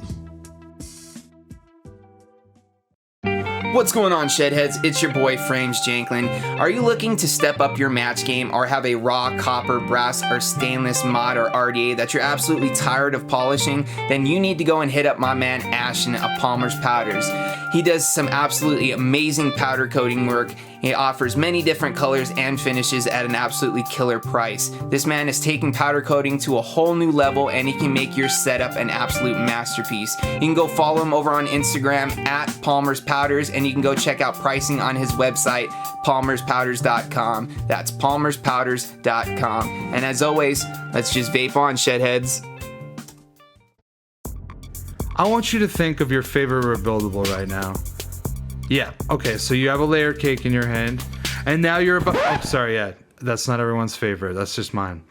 What's going on, Shedheads? It's your boy, Frames Janklin. Are you looking to step up your match game or have a raw copper, brass, or stainless mod or RDA that you're absolutely tired of polishing? Then you need to go and hit up my man Ashton of Palmer's Powders. He does some absolutely amazing powder coating work. He offers many different colors and finishes at an absolutely killer price. This man is taking powder coating to a whole new level, and he can make your setup an absolute masterpiece. You can go follow him over on Instagram at Palmer's Powders, and you can go check out pricing on his website, palmerspowders.com. That's palmerspowders.com. And as always, let's just vape on, Shedheads. I want you to think of your favorite rebuildable right now. Yeah, okay, so you have a layer cake in your hand, and now you're about... Oh, sorry, yeah, that's not everyone's favorite. That's just mine.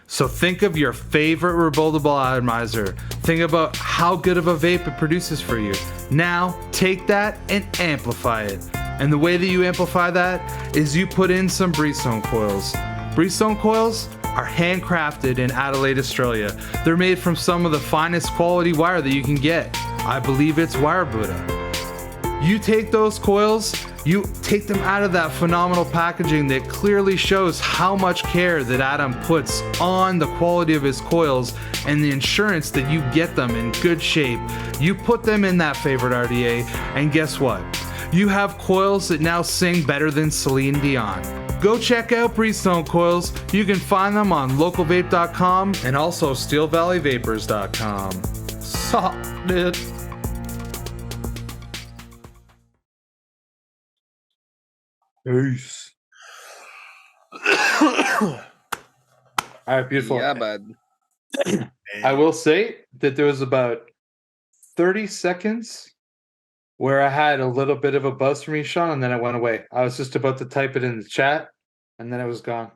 So think of your favorite rebuildable atomizer. Think about how good of a vape it produces for you. Now, take that and amplify it. And the way that you amplify that is you put in some Breezestone coils. Breezestone coils are handcrafted in Adelaide, Australia. They're made from some of the finest quality wire that you can get. I believe it's Wire Buddha. You take those coils, you take them out of that phenomenal packaging that clearly shows how much care that Adam puts on the quality of his coils and the insurance that you get them in good shape. You put them in that favorite RDA, and guess what? You have coils that now sing better than Celine Dion. Go check out Breezestone coils. You can find them on localvape.com and also steelvalleyvapors.com. Suck, dude. Peace. All right, beautiful. Yeah, bud. I will say that there was about 30 seconds where I had a little bit of a buzz from you, Sean, and then it went away. I was just about to type it in the chat, and then it was gone.